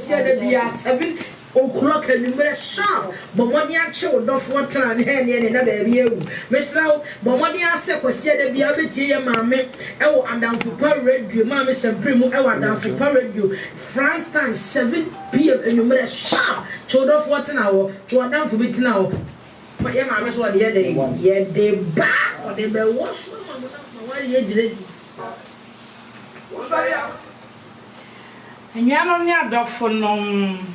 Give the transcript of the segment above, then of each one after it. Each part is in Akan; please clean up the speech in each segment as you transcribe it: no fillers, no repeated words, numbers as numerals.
kwasia da bia 7 o'clock anumere sharp bomoni ache odofo tra ne na ba bia ewu mesrawo bomoni ase kwasia da bia betie ye maame ewo adamfo pa radio maame sempremu ewo adamfo pa radio France time 7 p.m. anumere sharp chodofo tra wo chodamfo betina wo ye maame so de ye de ba o de be wo so ma wari ye jiredi Nyano ni adofo no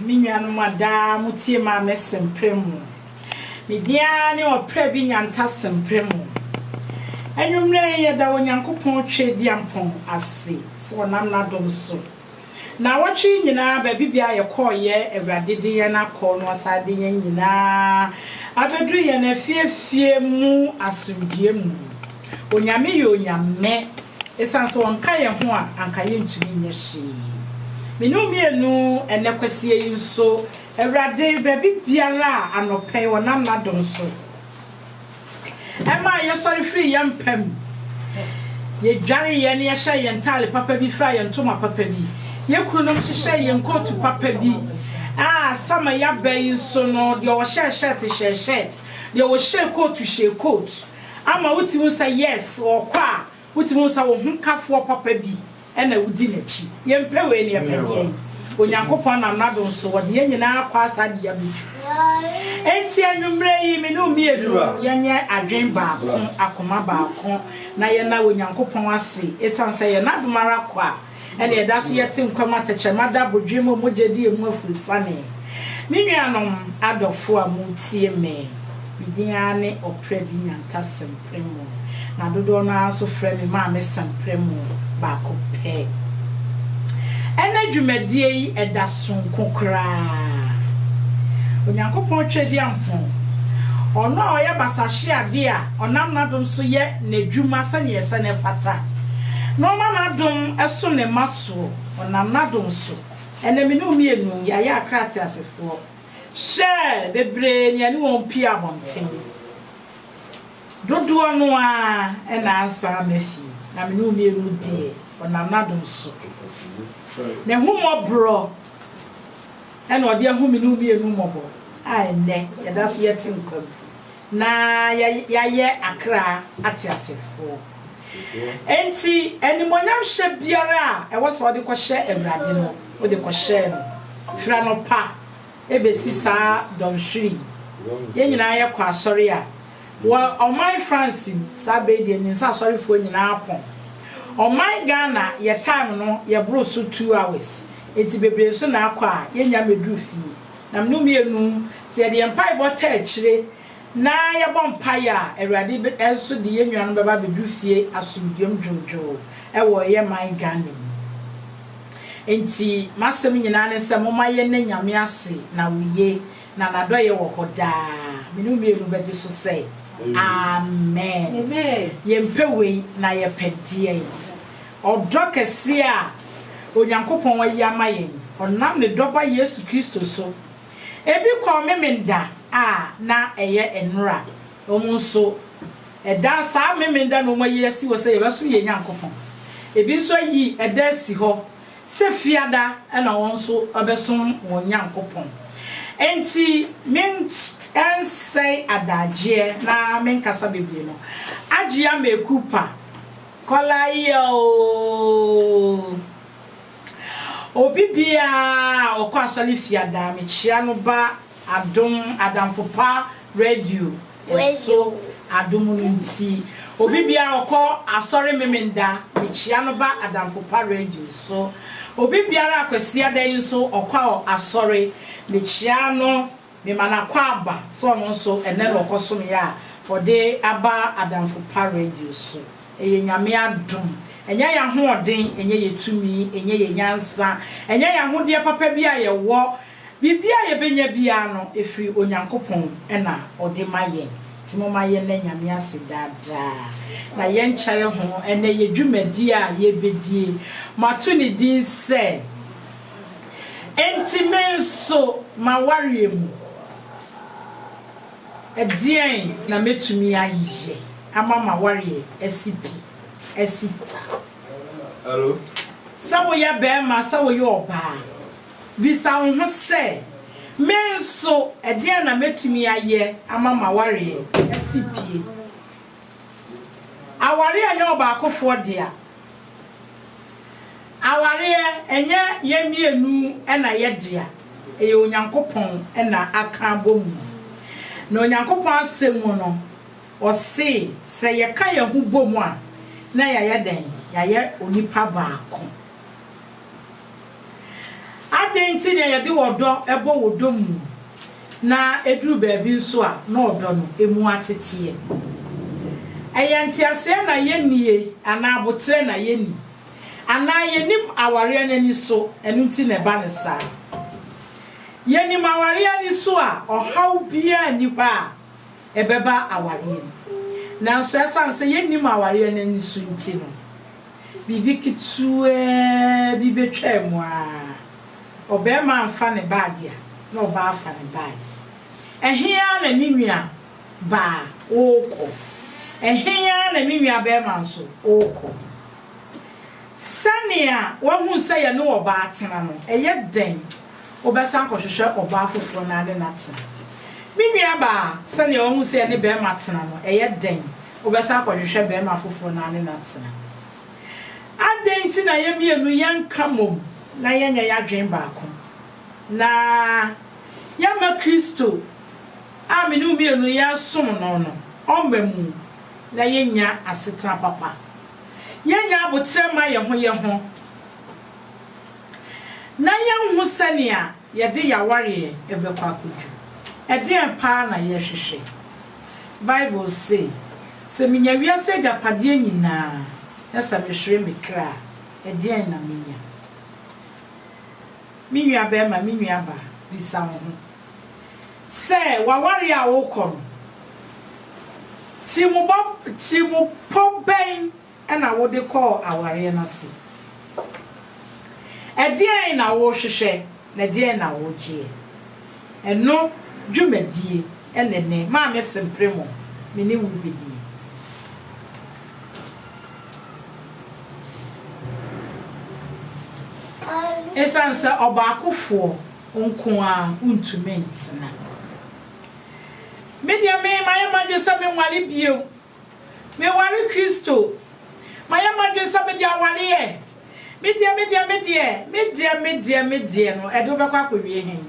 mi nyano mada mutie ma mesempremu mi dia ni opra bi nyanta sempremu enwumre ye da wonyankopon twedi ampon ase so wonam na dom so na wotwe nyina ba bibia ye koye ewrade de ye na ko no asade ye nyina abedru ye na fiefie mu asumdie mu onyame ye onyame esanso wonka ye ho a anka ye ntumi nye hye Minumienu ene kwasie yi nso Ewrade baby biara anope wonam na dom so Ema ye sorry free yampem ye dware ye ne ye hye ye ntale papa bi fra ye ntoma papa bi ye kunom hye ye nkotu papa bi sama ya bayi nso no de wo hye shirt de wo hye coat ama wutimu say yes wo kwa wutimu say wo hunkafo papa bi ena wudi nachi yempewe ne yepedie onyankopon na nado nso wode ye nyina akwa asade ya bi enti anwumre yi me no miedu yenye adwen ba akoma ba na ye na onyankopon ase esanse ye na domara kwa ena ye da so yete nkwama techemada bodwemo mogedi emu afurisane me nuanom adofo amutie me bidiane opra bi nyanta sempremu na dodo na so frɛ me ma me sempremu ba ko pe ena dwumadie yi eda sonko kra onyankopɔn twedi ampon ono a oya basahye ade a onam nadom so ye na dwuma sane yesa ne fata no ma nadom eso ne maso onam nadom so ena me no mienu ya ya akrate asefo hye bebre ne ani won pia bonten dodo no a ena asa mafi na me no mienu die onam nadom so ne humobro ena ode ahumi no mienu mobo ne yada so yetim kwam na ya ye akra ati asefo enti enimonyam hye biara e wo so ode ko hye Ewrade no ode ko hye no fra no pa ebesi sa donhwiri ye nyina ye kwa asori a wo omai France sabe de nim sa asori fo nyina apon omai Ghana ye time no ye bro so 2 hours enti bebre so na akwa ye nya medu fi na mnu mienu se de empai bota akire na ye bompa ya Ewrade enso de ye nwan baba bedu fie asumdwem dwojo e wo ye mai Ghana enti masem nyina ne se moma ye ne nyame ase na wiye na nadoye wo hoda minu mienu bedi so say amen amen ye mpewe na ye pedie odro kese a onyankopon wa yi amaye onam ne doba Yesu Kristo so ebi ko memenda na eye enura omunso eda sa memenda no mayi asi wo say ye baso ye nyankopon ebi so yi eda si ho se fiada na wonso obesom won nyankopon enti men say adaje na men kasa bebie no agia mekupa kola yo obibia okwasali fiada me chia no ba adamfo pa radio so adom nti obibia okọ asori memenda me chia no ba adamfo pa radio so obibiara akwasi adan nso okwa asori me chia no me mana kwa aba so no nso ene no okosom ya ode aba adamfo pa radio so eye nyame adom enya ya hoden enye yetumi enye ye nyansa enya ya hode papa bia ye wo bibia ye benya bia no efri onyankopon ena ode maye timoma ye na nyame ase dada na ye nkyare ho ene ye dwumadi a ye bedie matu ni din se entimenso mawariem edien na metumi aye ama mawarie esita hello sawo ya be ma sawo yo oba bisa wo ho se me nso ede na metumi aye ama maware asipie aware anya obaakofo de aware enye yemienu na yedea eye onyankopon na aka bomu na onyankopon asemu no o se yeka ye hu bomu a na yeden yaye onipa baako adenti ne yede wodo ebo wodomu na eduru baabi nso a na odo no emu atete ayenti ase na yenie ana abotre na yeni ana yenim aware nani so enunti ne ba ne sa yenim aware ani so a ohaw bia nipa ebeba aware na so esanse yenim aware nani so nti no bibi kitue bibi twemu a obema amfa ne bag ya na oba afa ne bag ehia na ninua ba oko ehia na ninua be ma nso oko sania wahu se ye no oba atena no eye den obesa nkohwehwe oba afoforo na ade nate ninua ba sania wahu se ne be ma atena no eye den obesa nkohwehwe be ma afoforo na ade nate adenti na yemienu yanka mom na yenya yadwen baako na yama Kristo aminu mienu ya som no omamu na yenya asetena papa yenya abotre ma ye ho na yenhu sania yede yaware ebekwa kodu ede empa na ye hwehwe Bible say se minya wiase japade nyina na sa mehwere mekra ede na minya minua be ma minua ba bisa ho se waware a wokọ timu po ben na wo de call aware na se ede na wo hwehwe na de na wo gie eno dwumadie enene ma me sempremo me ne wo bedi esansa obaakofo onko a untument na media me maye sa me nwale bio me ware Kristo maye sa media ware e media no edo bekwa akwawie hen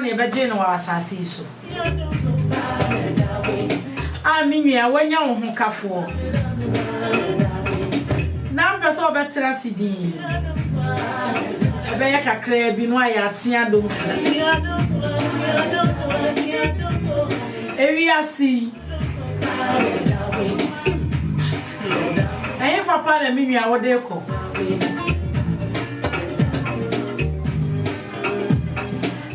na ebeje no asase so aminua wanya wo ho kafo na mpeso obetra sidi ebe ya kakra bi no aya atia do ewi asi ayi fa pa na minua wo de ko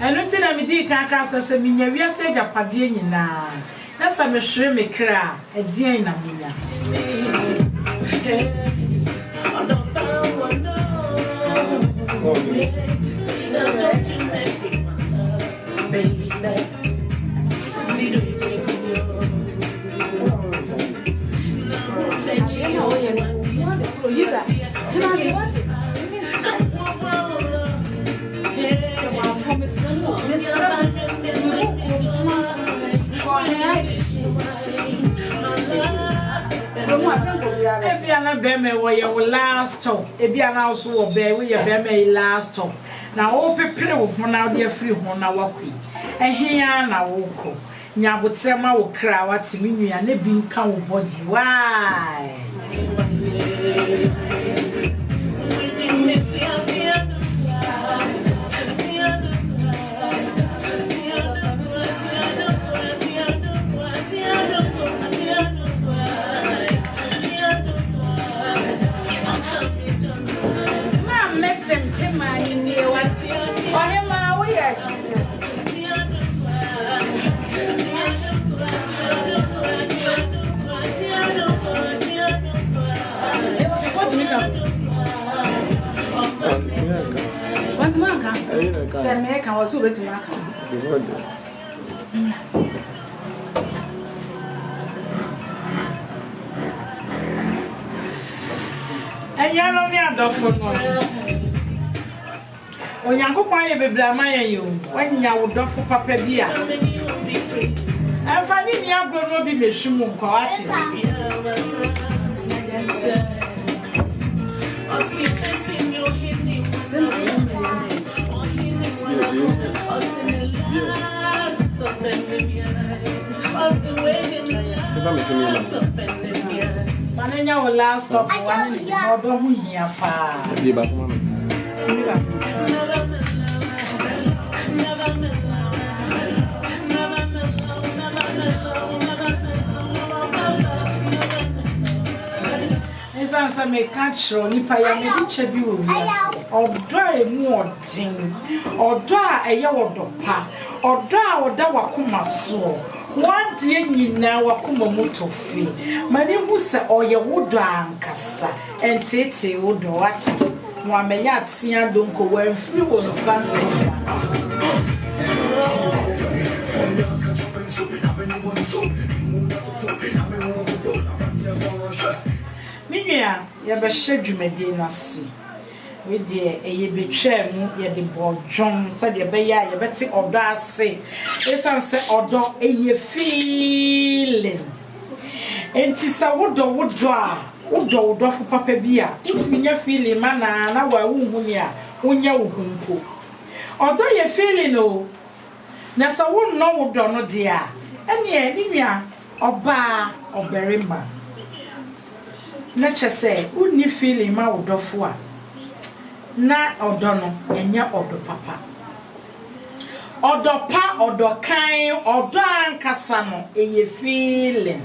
enu ti na midi kaka asase minya wiase japade nyina na sa mehwere mekra edien na minya Ebiana beme wo ye last stop. Ebiana also wo be we ye beme last stop. Na wo pepere wo ho na de afiri ho na wakui. Ehia na wo ko. Nyabotrema wo kra watimi nua na bi nka wo body. Why? America was over to America. And you know me a dog for no. When you go by a baby, you when you would dog for Papa Bia. And finding me a grown be Mishum Coati. Mananya will last stop one is not done here far. Answer me catch on Nipa Yamicha be with us, or dry more ding, or dry a yaw pa, or dry or dawakuma so. One day now wakuma moto fee. My name was or your wood cassa, and Tete would what? One may yet see a dunko when free on Sunday. Minya ya behyedu medina si we de eye betwa mu ye de bodjon se de be ya ye beti odo ase esan se odo eye feeling enti sa wodo a fu papa bia utimi nya feeling mana na wa wunhu ni a wonya wohunko odo ye feeling o na sa wonno wodo no de a ene ni nua oba oberima na chese unni feeling ma wodofo a na odo no enye odo papa odo pa odo kan odo ankasa no eye feeling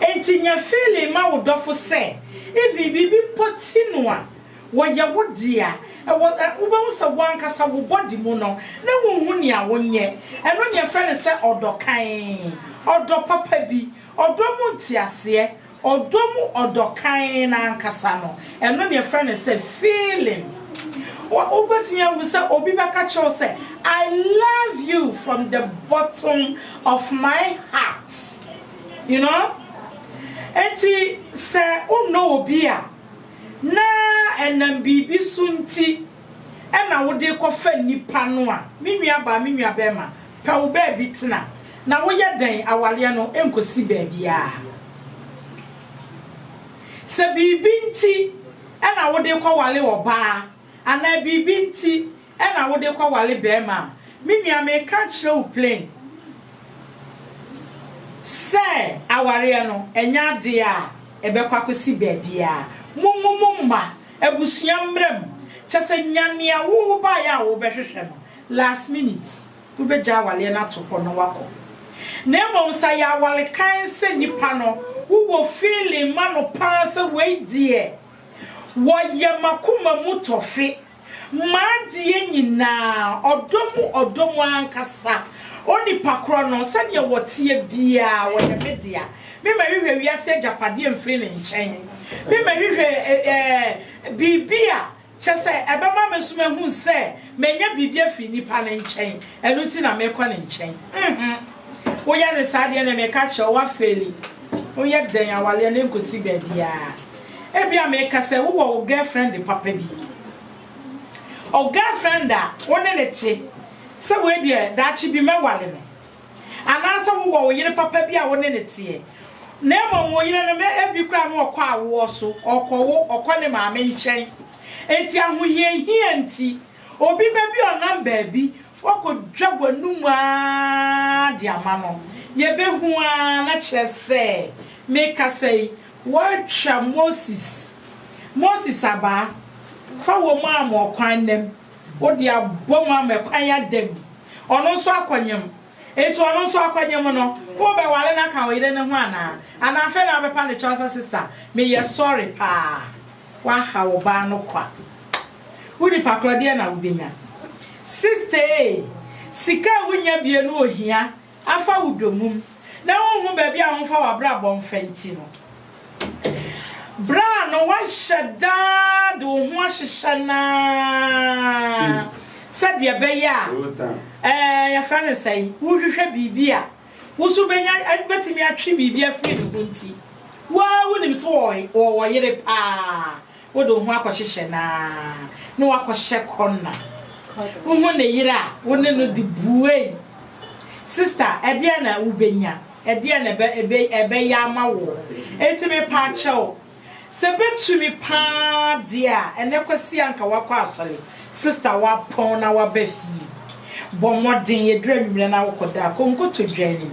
enti nya feeling ma wodofo se evi bibi potino a wo ye wodia wo ba wo se wankasa wo body mu no na wonhu ni a wonye eno ne friend se odo kan odo papa bi odo mu ntiase odomu odokan na nkasa no eno ne friend say feeling obetimi am say obi baka cho say I love you from the bottom of my heart, you know. Enti say no obi a na enam bibi sunti e na wo de kofa nipa no a menua ba menua be ma pa wo ba bi tina na wo ye den awale no enkosi ba bia se bibinti ena wode kwa wale oba ana bibinti ena wode kwa wale bema menua me ka kire wo plain se aware no enya de a ebekwa kosi ba bia mumumumma ebusua mrem chese nyane a wo ba ya wo behwehwe no last minute wo beja wale na topo no wako na emom sa ya wale kan se nipa no wo feeling mano pass away die wo ye makuma mutofe madie nyina odomu ankasa oni pakro no se ne wotie bia wo ye media me ma hwehwe wiase japade mfiri ne nchen me ma hwehwe bibia chese ebema mesuma hu se menya bibia fi nipa ne nchen enu ti na mekọ ne nchen wo ya ne sade ne meka che wa feli wo ye den awale ne nkosi ba bia ebia meka se wo girlfriend papa bi o girlfriend da woni ne ti se we die da chi bi mewale ne ana se wo yire papa bi a woni ne ti Nemo mo yire no me ebi kra no okọ awo so okọ ne maame nchen enti ahohie nti obi ba bi onam ba bi okodwa numu a di ama no ye behu a na kyerese make say watcha Moses aba fa wo ma okwan nem odi abom amekwan ya dem ono so akonyem etu ono so akwanyem no wo be wale na kan oyire ne ho ana fe na bepa ne chosa sister me ye sorry pa wa ha wo ba no kwa wudi pakrode na ubenya sister sika wunya bie no ohia afa wudomum na wo ba bia wo fa wa bra bon fenti no bra no wa shada do ho ahyehyana sadia be ya ya frane say wo hwehwe bibia wo so benya betimi atwe bibia firi dunti wa wonim so wo yere pa wo do ho akohyehye na wakohye konna wo ho ne yere a wo ne no di buwe sister edia na ubenya edia na ebe ya ma wo etimi pa chew se betumi pa dia ene kwasi anka wakwa asole sister wa pon na wa befi bomodin ye dranwumre na wokoda konko to dwani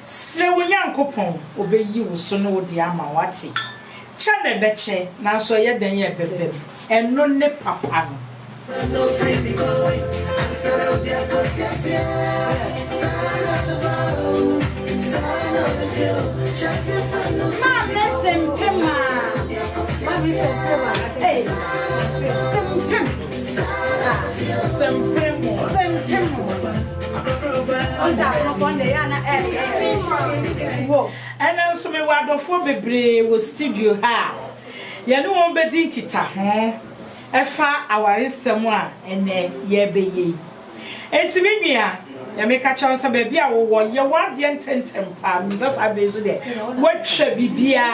se wonyankopon obeyi wo so no di ama wate cha na beche na so ye den ye bebem eno ne papa no no free me go answer out there conscience sign of the bow sign of the till just if no ma blessem tema ma blessem tema hey and also me wadofo bebre wo studio ha ye no won bedi nkita ho efa awaresem a ene ye beye enti menua ya me ka chawo sa ba bia wo ye wade ententem pa mzasa bezu de watwa bibia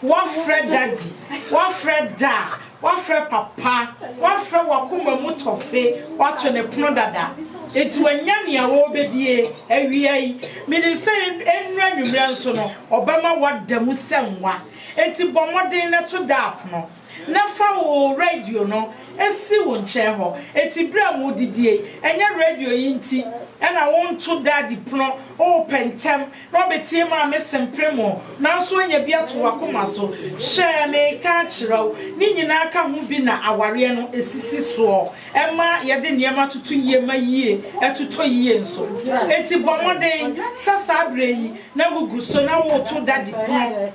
wa fred daddy wa fred da wa fred papa wa fred wakuma mutofe wato ne pono dada eti wanya ne a wo bedie awiai menim se enra nwumra nso no obama wadamu semwa eti bomoden ne to da apono na fa wo radio no esi wo nche ho eti bra mu didie enya radio yinti ena won to daddy pono o pentem no betie ma mesempremo na so anya bia to wakoma so hye me ka kiraw ni nyina aka hu bi na aware no esisi so ema ye de niema tutu yie ma yie etuto yie nso eti bomoden sasa abrei na gugu so na wo to daddy pono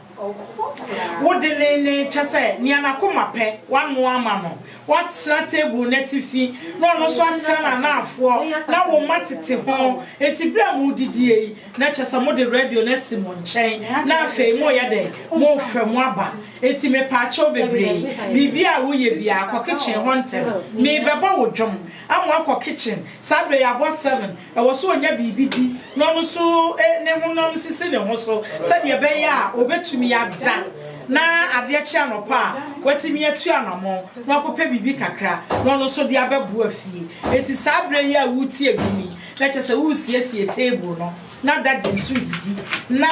wo de ne chese ni anakoma pe wanu ama no watra table netifi no no so atra na afo na wo matete ho eti bra mu didie na chese mo de radio na simo nchen na afei mo ye de mo fem aba eti me pa cho bebre bibia wo ye bia akọ kitchen ho ntem me beba wo dwom amwa akọ kitchen sabre ya bo 7 e wo so onya bibidi no no so ne ho no sisi ne ho so se de be ya obetumi ya da na ade achi anopa watimi atu anamo na akopɛ bibi kakra no no so de ababu afie eti sabre ya wuti egumi na kyese wo siesie table no na daddy nso didi na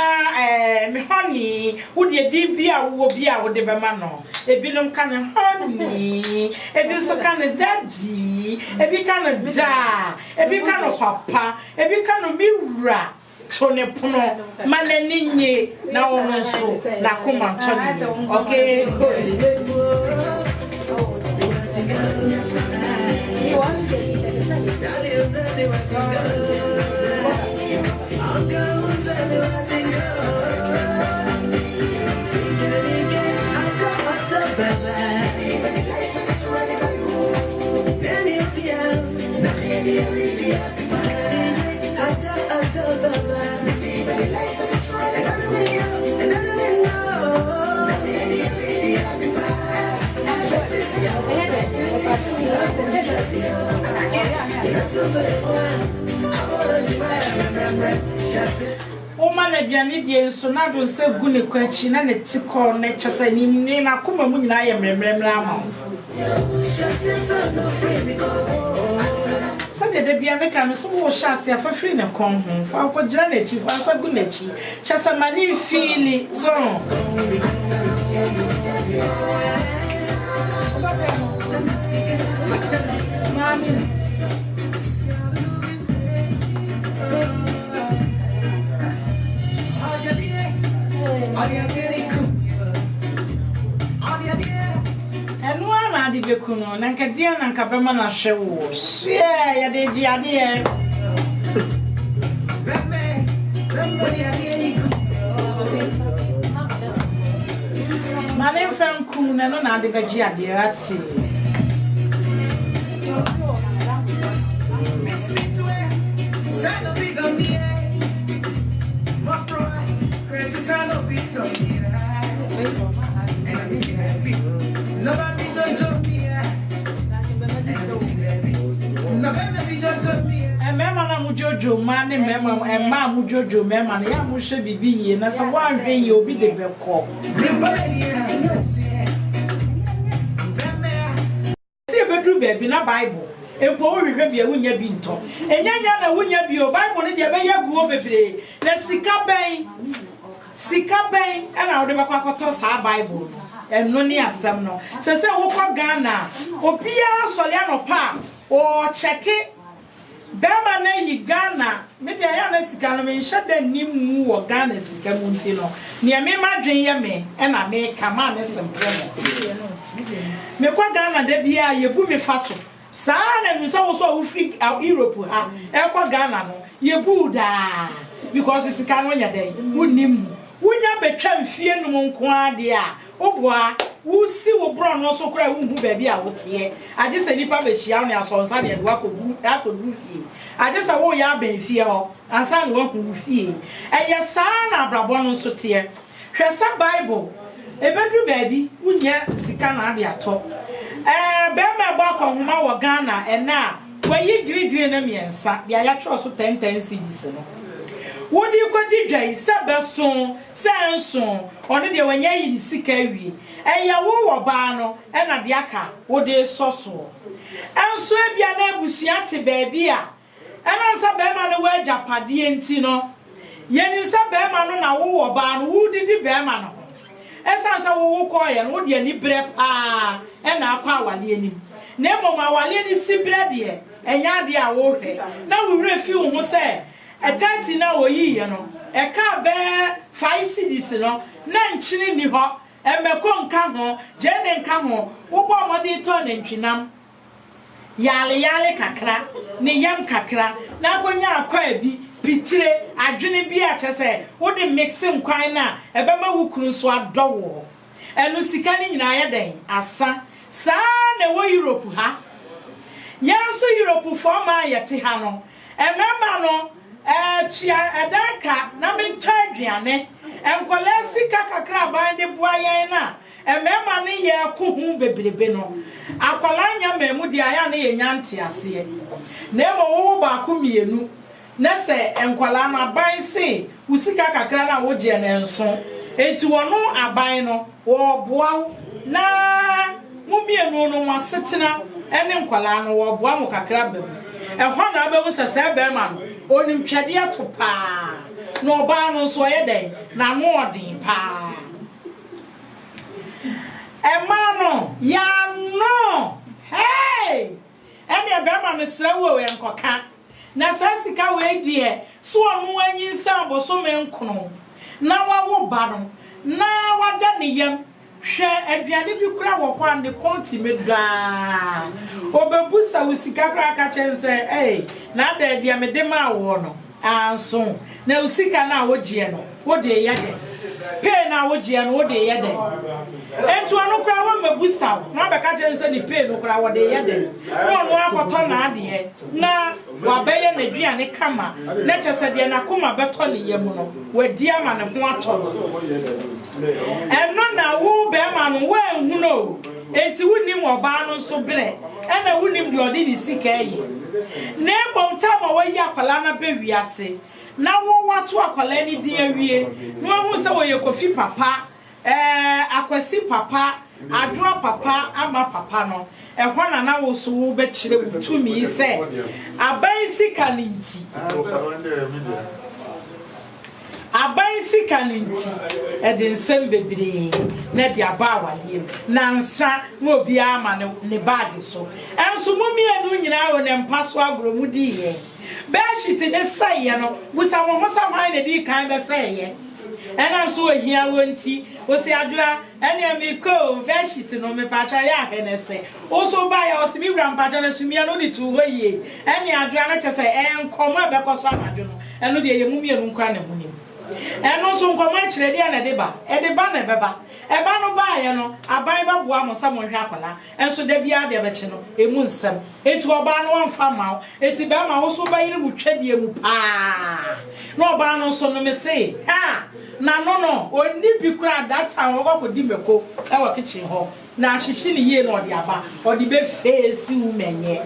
me honey wo de din bia wo bia wo de bema no ebinom kan honey ebi so kan daddy ebi kan da ebi kan papa ebi kan miwura Tone puno maneni nye na ono so na kuma ntoni okay Woman aduane die nso na do se gu ne kwachi na ne tikọ na kyesa ni na koma mu nyina ye mremremra ama. Sade de bia meka no so wo hyase afafiri ne kon ho fa ko gira na chi fa fa gu na chi chasa mani feel so di bekuno nanka dia nanka bema na hwewo ya de ji ade mane fanku na no na de beji ade ati mema na mujojo mane mema emma mujojo mema na ya muhwe bibi ye na se wanhwe ye obi de beko se bedru baby na bible empo ohwehwe bia wunya bi nto enyanya na wunya bi o bible ne de be ya guo bebre na sika ben ana ode bakwa koto sa bible no ni asem no se wo ko Ghana obia sole anopa o cheke bema na yi Ghana me de ya na sika no me nhye da nimu wo Ghana sika mu nti no ne me madwen ye me e na me kama me sempre no me kwa Ghana da bia ye bu me faso sa na mi so so ufri Europe ha e kwa Ghana no ye bu da because sika no nya den wunim wunya betwa mfie no nko ade a obua wusi wo bro no so kura wu hu baabi a wote age se nipa be hia no asonsa de do akodu fie age se wo ya ben fie ho ansa no hu fie eye saa na abrabo no so te hwesa bible ebedu baabi wunya sika na ade ato be ma gba kwahoma wo Ghana ena wayi girigiri na miensa de ya tro so 10 cedis no wodi kwadi dwai sebeson senson ono de wanya yi sika wi eya wo ba no e na de aka wodi soso enso ebia na abusia te baabi a ena nsa be ma no wa japade enti no yeni nsa be ma no na wo ba no wudidi be ma no esansa wo ko ye no de ani bre pa e na akwa awale ani na emo ma awale ani sibre de enya de a wo hwe na wo wure fi wo se etati na oyi ye no e ka be 5 cedis no na nchini ni ho emeko nka ho jene nka ho wo amode to na ntwinam yale kakra ne yam kakra na akonya akwa abi pitire adwene bi a chese wo de mixing kwan na ebema wukuru so adowo enu sika ni nyina ye den asa saa na wo Europe ha yanso Europe for ma yete ha no emema no chia edanka na mentwa aduane enkola sika kakra ban de boayen na emema ne ye kohu bebrebe no akwala nya memu di aya na ye nyante ase na emo wo ba ko mienu na se enkola na ban se usika kakra na wo je na enso enti wono aban no wo boa na mu mienu no wasetena ene enkola no wo boa mu kakra bebu ehwa na abebu sese be ma no onim twade atopa no ba no so ye den na no odin pa emano ya no hey ene be ma mesra wo we nkoka na sasika we die so onu anyi nsa aboso me nkono na wawo ba no na wada ne yam hwe aduane bi kura wo kwa ne konti medwa obebusa usika kra ka chense na da dia me de ma wo no anso na usika na wo gie no wo de ye de pay na wo gie no wo de ye de entu anu kra wo mebusa na be ka chense ni pay no kra wo de ye de no no akoto na ade na wa beye na duane kama na chese de na koma beto ne ye mu no wadi ama ne ho ato eno na wo be ma no wa hu no enti wunim oba no so bere ena wunim de odi ni sika ye na mbomta ma wa yi akwala na be wiase na wo wato akwala ni di awie no hu se wo ye kofi papa akwasi papa adwo papa ama papa no ehwa na na wo so wo be kire utumi se aban sika ninti aban sika ninti e de nsem bebre na de aba awale na nsa na obi ama ne bag so enso mumienu nyina wo ne mpaso agro mu di ye be shite de saye no busa wo hosamhan ne di kan be saye ena so ohia wonti o se adua ene amiko be shite no me pacha ya henese o so ba ya o se mi bra mpacha na sumia no di tu hoye ene adua na chese enkoma be koso amadwo no eno de ye mumienu nkwa ne huni eno so nkoma kire dia na de ba na beba eba no ba ye no aban ba boa mo sa mo hwe akola enso da bia de be che no emu nsem eti oba no amfa ma eti be ma wo so ba yire butwadie mu pa no oba no so no me se ha na no oni bi kura that time wo ko di meko e wo kitchen ho na ahihye ni ye no odi aba odi be face wu menye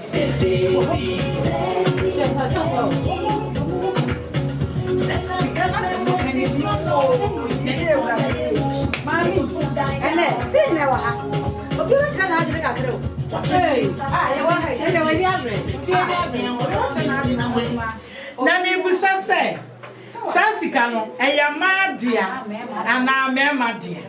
ene tine wa ha obi wa chira na ajire ka kre o ye wa ha ene wa ni abre tie na abre o na mi busa se sasika no eyamadia ana memadia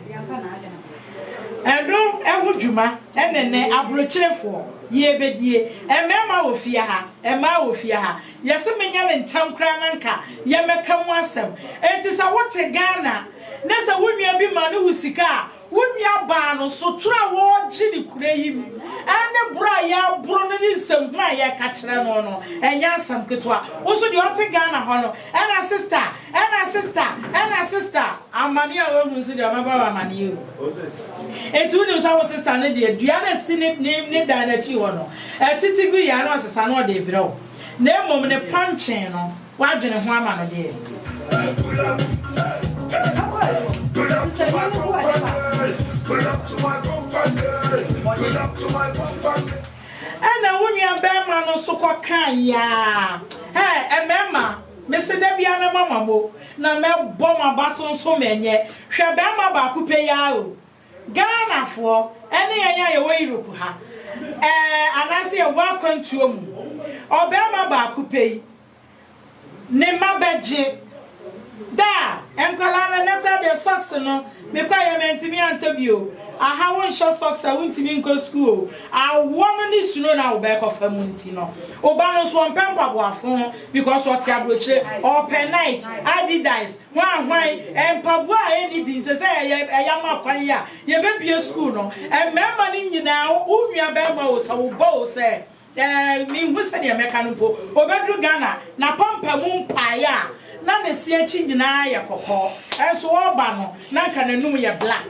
edo ehudwuma enene abrochirefo ye bedie emema ofia ha ema ofia ha yese menya le ntankra nanka ye meka mu asem enti sa wote Ghana na sa wonua bi ma ne wusika wonua ba no so tura wo gi ni kura yim ane bra ya bro no ni nsem ma ye ka kire no enya asam ketwa wo so de wote Ghana ho no ena sister amani a wo hu si de amaba amani o etu ni sa wo sister ne de dua na si ni da na chi wo no etitigu ya no asesa no de bro na emom ne panchen no wadwene ho ama no de ana wunya bema no so kwakan ya emema meseda bia me mama mo na me bom abaso nso menye hwe bema ba kupe ya o Ghana fo ene ya ye wo Europe ha anase ye wa kwantuo mu obema ba kupe ne mabeje da enkwala na kra de socks no me kwa ye mentimi antobio aha won show socks a wontimi nko school a woman ni suno na wo be ko famunti no oba no so mpempa boafo because what ya broche open night Adidas hwan empabua eni din se ya makwan ya ye be bie school no emema ni nyina unua be ma wo so wo bo se mi husa de meka no po obedru Ghana na pampa mu mpaya na ne se achi nyina ya kokko enso oba no na ka nanum ya black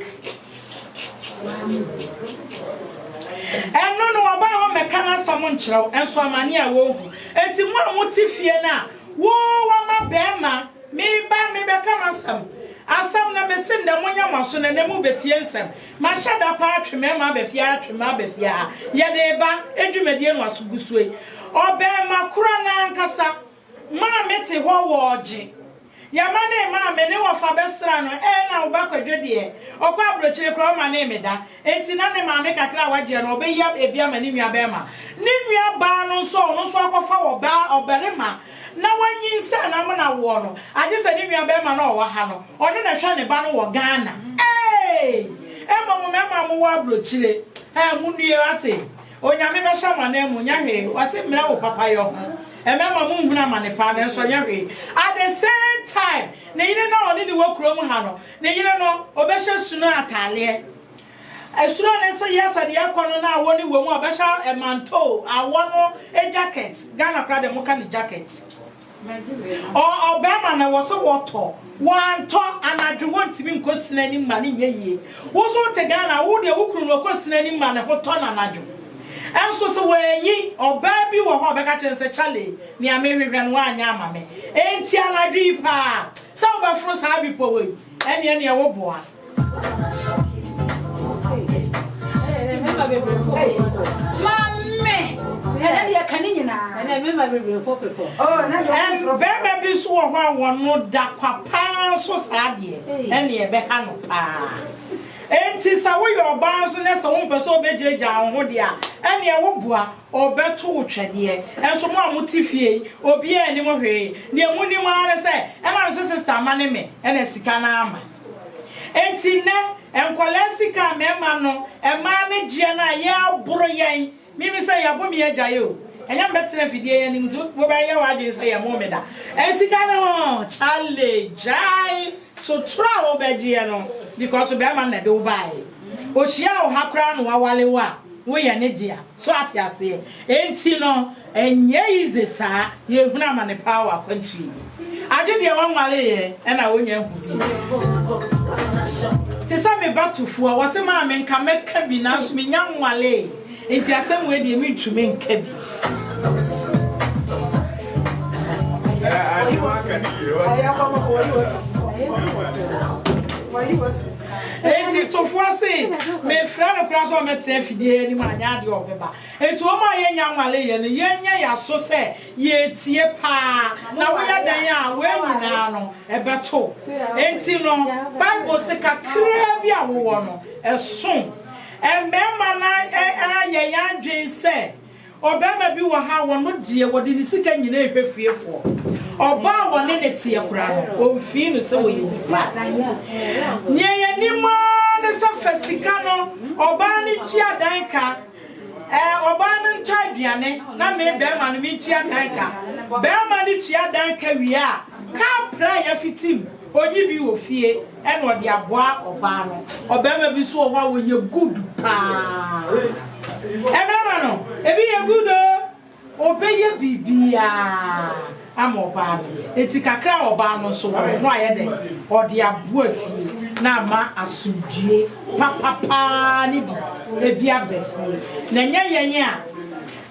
eno no oba ho meka na samo nkyerɛw enso amane a wo hu enti mu amuti fie na wo wa ma bema me beka masam asam na mesin da munya maso na nemu betie nsam ma shada pa atweme ma befia ye de ba edwumadie no asugusue obema kura na nkasa ma meti ho woje yamane ma me ne wo fa besra no na wo ba kwadwe de okwa abrochire kro ma na emeda enti na ne ma me kakra waje no obeya ebia ma ne nua bema ne nua ba no so akofa wo ba oberema na wanyi nsa na mo na wo no age se ne nua bema na wo ha no one na hwa ne ba no wo Ghana mama mo wo abrochire mu nua ate onyame be hya ma na mu nya hwe wase mra wo papa yo ho emema mu nhuna ma ne pa na so nya hwe at the same time ne yire na oni ni wo krom ha no ne yire no obehye suno atale esuro ne so yesa de akono na awoni wo mu obehye manto awono jacket Ghana kra de muka ni jacket obema na wo so woto wanto anadwo wontimi nkosina ni ma ne nyeye wo so te Ghana wo de wukuru no kosina ni ma ne hoto na anadwo enso so wenyi oba bi wo ho beka chense chale ni amehwehwe no anya amame enti anadwi pa sa obafro sa bi po wei ene e wo boa mame ene ya kaninyina ene mema bebe fo pepo na bebe bi so wo ho awon no da kwapa so sa de ene e be ha no pa enti sa wo your ban so na sa wo mpe so obegyeja ho de a ene e wo boa obeto wo twede enso mo amutifie obi ani mo hwe ne emuni mo ara se e ma se sister mane me ene sika na ama enti ne enkwala sika mema no e ma ne gie na ya boro yen mimi se ya bo mi agyaye o enya betre fidie ye nim tu wo ba ye wa de se ya mo meda sika no chale jai so tra wo be gie no because be ma na de wo bai o hia o hakra no wawale wa wo ye ne dia so atiase enti no enye ize sa ye huna ma ne power country ade de wan wale ye na wo nya hu ti sa me batufu a wo se ma me nka meka bi na so me nya wale enti asem we de mi ntumi nka bi enti tofuase me fra no kra so metre fidie ni ma nya de obeba enti o ma ye nya nwale ye no ye nya ya so se ye tie pa na wo ya dan a we nyina no ebeto enti no bible se kakra bi a wo no eson emema na ye ya dwen se obema bi wo ha wo no die wo de sika nyina ehwefiefo oba wo ne tie kura no o fi no se wo yisa nye ye ni mo ne se fasika no oba ne chi adan ka oba ne nta aduane na me be ma no mi chi adan ka be ma ne chi adan ka wi a ka pra ya fitim onyi bi wo fie e no de aboa oba no obema bi so wo wo ye good pa emema no ebi ye good o obeye bibia amoba eti kakra oba no so no ayede ode aboa fie na ma asudue papa ni bi ebi abefie na nyenyen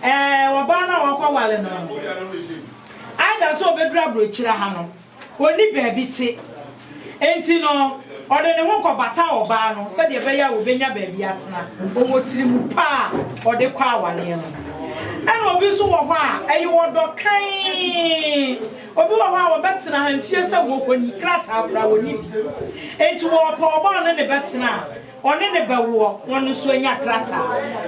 a oba na wokọ wale no ada so obedura brochira ha no oni baabi ti enti no ode ne ho kobata oba no se de be ya obenya baabi atena omotiri mu pa ode kwa awale no ana obi so wo ho a ayi wodo kan obi wo ho a wo betena ha mfie se wo koni krata abra woni bi enti wo pa oba no ne betena one ne bawo wonu so anya krata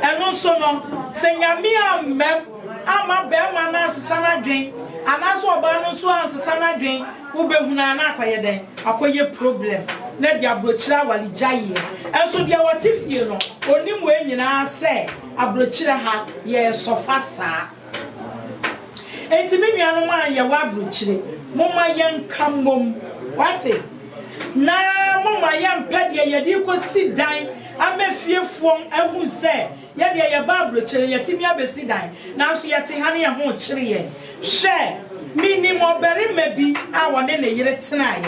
eno so no se nyame amem ama be ma na asesa na dwen ana so oba no so asesa na dwen wo behuna na akoye den akoye problem na dia brochira wali jaye enso dia watifie no onim we nyina se abrochira ha ye sofa sa enti me nua no ma ye wa abrochire mumma yenka mom wate na mumma yempa de ye di ko sidan amefiefuom ehu se ye de ye ba abrochire ye timi abesi dan na so ye te ha ne ye ho chire ye hwe minimo beri mebi a wone ne yire tenaye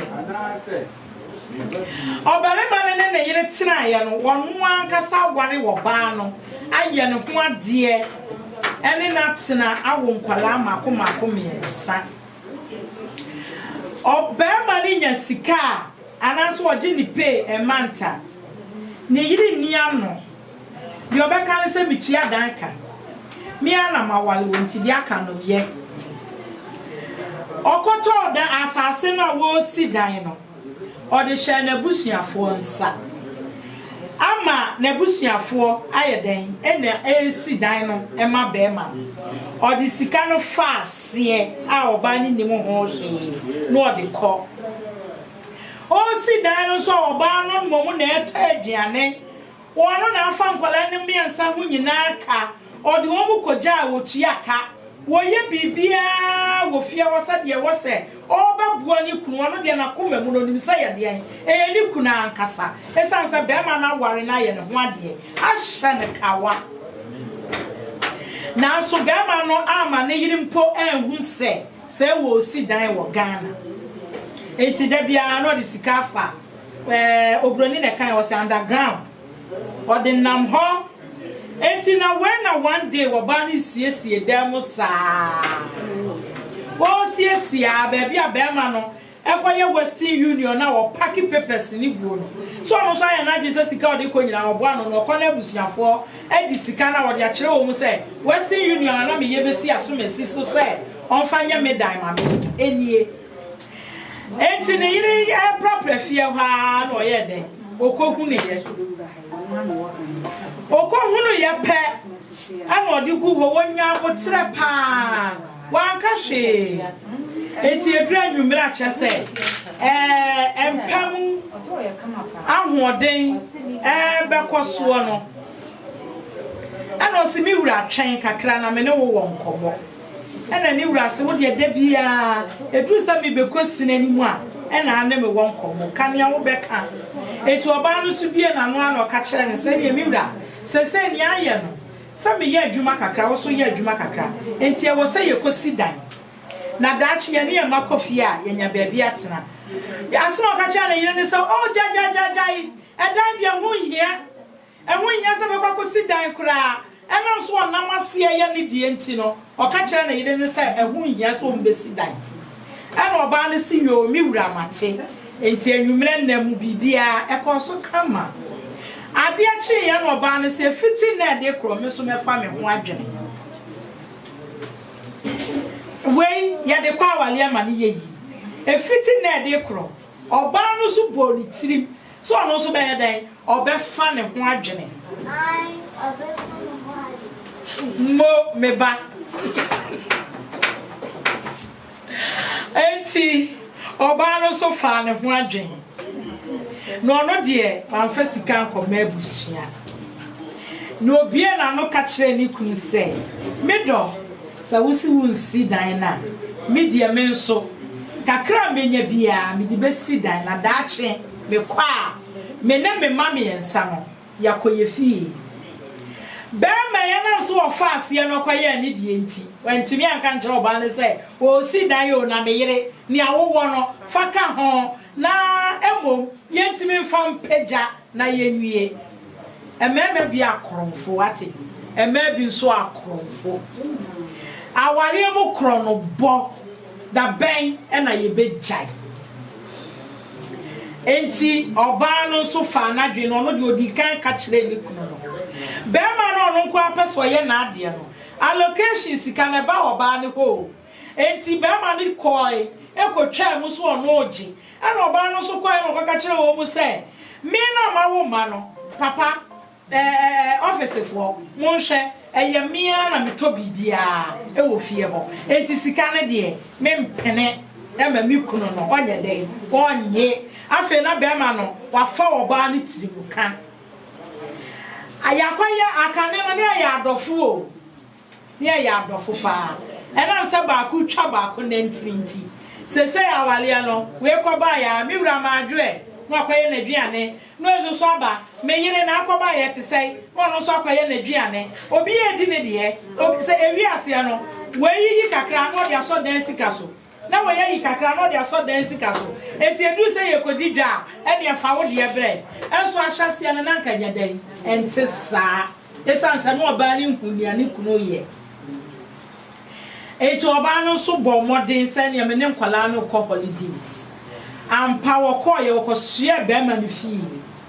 obere mane ne yire tenaye no wonu ankasa gware wo ba no aye ne ho ade ene na tena awo nkwala mako miensa obere mane nya sika anaso oje ni pay e manta ne yire niam no bi obeka ne se mitua danka mi ana mawale wonti di aka no ye okoto da asase na wo si dan no ode hye na busuafo nsa ama na busuafo ayeden ena esi dan no ema bema ode sika no faase a oba ni nim ho hwe no ode ko o si dan no so oba no momu na eta aduane wono na afa nkwala ne miensa hu nyina aka ode wo mu koja wotua aka woye bibia wo fia wasa de wo se obabua ni kunu no de na koma mu no nimsa ye de e ni kunu ankasa esansa be ma na ware na ye ne ho ade ahya ne kawa na so be ma no ama ne yirimpo anhu se wo si dan wo Ghana enti da bia no de sikafa obroni ne kan wo se underground o de nam ho enti na when na one day wo ba ni siesie dem saa wo siesie baby abema no ekoye Western Union na wo pack papers ni guo no so no so ya na dwe se sika ode ko nyina wo bo ano no ko na busuafo edi sika na wo de akere wo mu se Western Union na me ye besi aso mesi so se onfanya me dan ma me enie enti ne yire ya proper fie ha na o ye den okohunu ye okohunu ye pe ana odiku wo wonya abotre pa wanka hwe enti edura nwumira kyese empam ahoden bekoso no ana osimi wura twen kakra na me ne wo wonkobo ana ni wura se wo de bia eduru sa mi bekosi n'animu a ana ane me wonkobo kan ya wo beka eti oba no so bie na no ana ka kire ne se ne mi wura se ni aye no sa me ye adwuma kakra wo so ye adwuma kakra enti e wo se ye kosi dan na daachi ye ne ye makofi a ye nya baabi atena ya asema ka kire na yire ne se o jajajajai edan bia hu hia se be kosi dan kura enam so onam ase ye ne die enti no o ka kire na yire ne se ehu hia so mbesi dan ana oba ne si yo mi wura mate enti anwumre nam bibia ekoso kama ade achi ye no oba ne se fiti na de kro me so mefa me ho adwene wei ya de kwa wale ama ne yeyi efiti na de kro oba no so bo ni tirim so ono so be dan obefa ne ho adwene mo meba enti oba no so fa ne ho adwene no no de amfa sika nkoma abusia no bie na no ka kire ni kunu se medo sa wusi wunsi dan na media menso kakra menya bia me di besi dan na daache me kwa me na me mama yensa no yakoye fie be ma yana so ofase ye no kwaye ni die nti wantumi anka nkere oba ne se o si dan yo na me yire ni awowo no faka ho na emo yentimi mfam peja na yenwie ememe bi akromfo ate ememe bi nso akromfo aware mu krono bo da ben na ye bejai enti oba no so fa na dwe no no de odikan ka kire ni kuno no be ma no no kwa peso ye na ade no allocation sika na ba oba ne ho enti be ma ni koi ekotwa mu so ono oji ana oba no so koi no ka kire wo mu se me na ma wo ma no papa office fo mo hwe eye mia na meto bibia e wo fie ho enti sika ne de me mpene e ma mi kuno no onye den onye afi na be ma no wa fa oba ne tirimuka ayakwaya akane no ne ya adofo o ne ya adofo pa e na se ba ku twa ba ku ne ntirinti se awale no we ko ba ya mi wura ma adwe no akoye na duane no ezo so aba me yire na akoba ye te sei no so akoye na duane obi e di ne de se ewi ase no we yi kakra no de aso dan sika so na we yi kakra no de aso dan sika so enti edu se ye kodi dwa e ne fa wo de bre enso ahyase no na nka nyadan enti sa esanse no oba ni nkunia ni kuno ye enti oba no so bo modern se ne me ne nkwala no ko holidays ampa woko ye woko hye be ma ne fi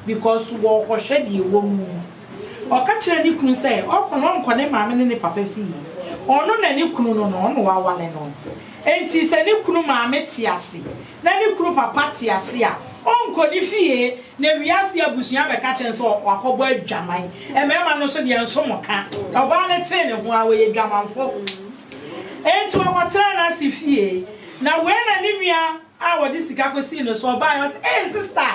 because wo ko hwe de wo mu o ka kire ni kunu say o ko no nko ne maame ne papa fi ono na ni kunu no no wa wale no enti se ni kunu maame ti ase na ni kunu papa ti ase a onko ni fie na wiase abusuan be ka kire so wakobo adwaman e mema no so de enso moka oba ne te ne ho a we adwamanfo enti wo ko tra na si fie na we na ni nua a wo di sika ko si no so oba yo say sister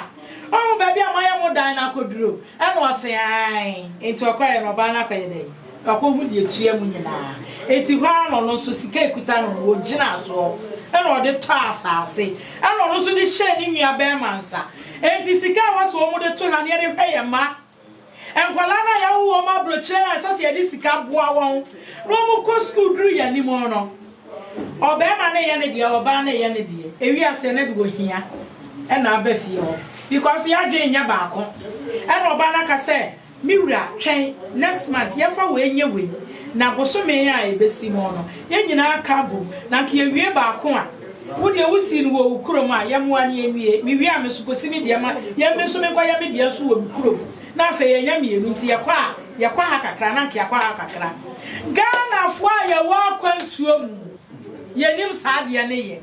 oh baby amaya mo dan na koduro e no say ai enti okoye no ba na koye dey akohu di etua mu nyina enti hwa no so sika ekuta no wo gina so e no de to asase e no so di hye ni nua be mansa enti sika wa so mo de to ha ne de hweye ma enkwala na ya wo ma brochire na asase ya di sika boa won no mo ko school duru ya ni mo no obema na ye ne de oba na ye ne de ewi ase na bi go hia e na aba fie ho because ya dwen nya baako e na oba na ka se miwura twen next month ye fa we nye we na bosome ya ebesi mo no ye nyina aka bo na ka ewie baako a wo de wusi no wo kurom a ye mo ani ewie mi wi a me so kosi mi de ma ye me so me kwa ye me de so wo kurom na fa ye nya mienu nti ye kwa ha kakra na ka kwa ha kakra Ghana fo a ye wa kwantuom yenim saade ne ye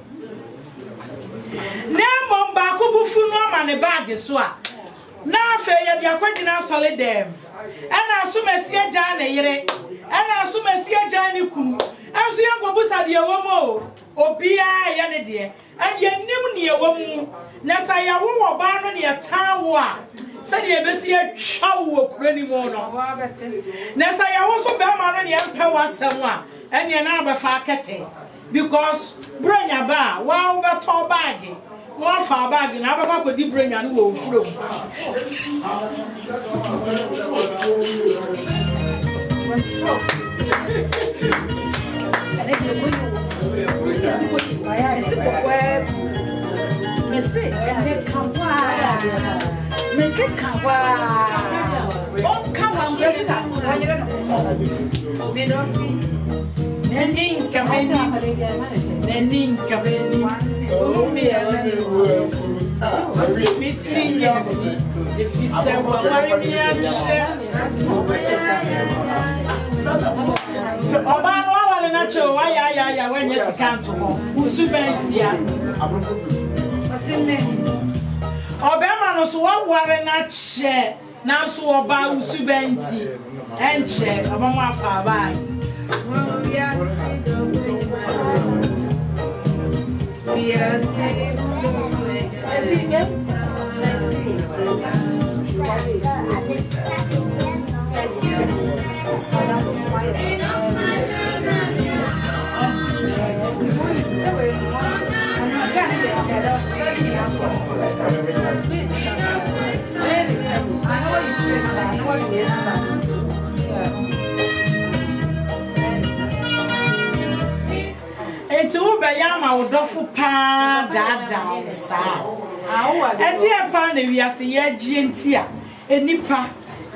na mom ba ko bufu no ma ne bag so a na afa ya dia kwagina solid dem ana so masia gya na yere ana so masia gya ni kunu anso ye ngobusa de wo mo obia ya ne de an ye nim ne wo mu na sa ya wo ba no ne tawo a se de besi atwa wo kurani mo no na sa ya wo so be ma no ne empa wasam a ene na abafa akete because bronya ba wa wo beto bag wa fa bag na ababa ko di bronya no wo kuro Nacho, why, when you can't Usubentia. Obama knows what warren not share now so about Usubenti and share Obama far by. We It's over Yama would offer pa da sa. And dear Panny, we are saying Gentia, a nipper,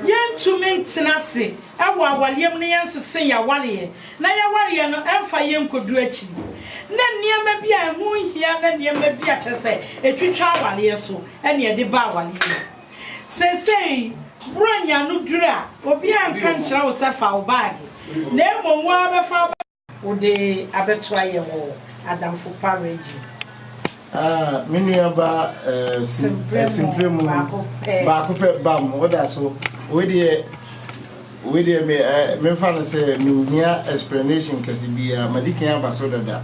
young to maintenance. Awa waliam ne yanse sen ya wale na ya wale no emfa yem kodu achi na niam bia hu hia na niam bia chese etwitwa wale so ene ye de ba wale sesei bronya no dura obi anka nkyira wo sefa wo bag na emomu abefa wo de abeto aye wo adamfo parage menu ba simpremu ba ko pe bam woda so we de me fan say me here explanation kasi bia madikan ba so dada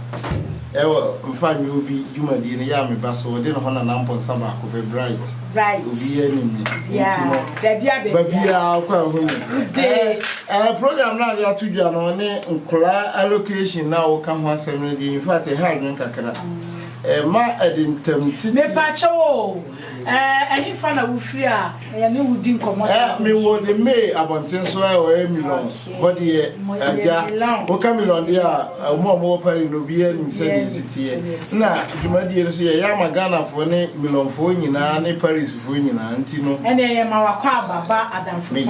ewo mfa mi obi jumadi ne ya me ba so de no hona nampon saba ko be bright obi enimi ba bia kwa hu de program na ya tudua no ne nkura allocation na wo ka ho asem ne de in fact ha dwen kakra ma edintem titi me pa cho any fan of Ufria, and you would think me would the May abontin so I million. But the what come on there, more party no be in city. Now, you might dear say, I am a Ghana for any million for you now, any Paris for you now, Antino. And I am our Quaba, Adam for me.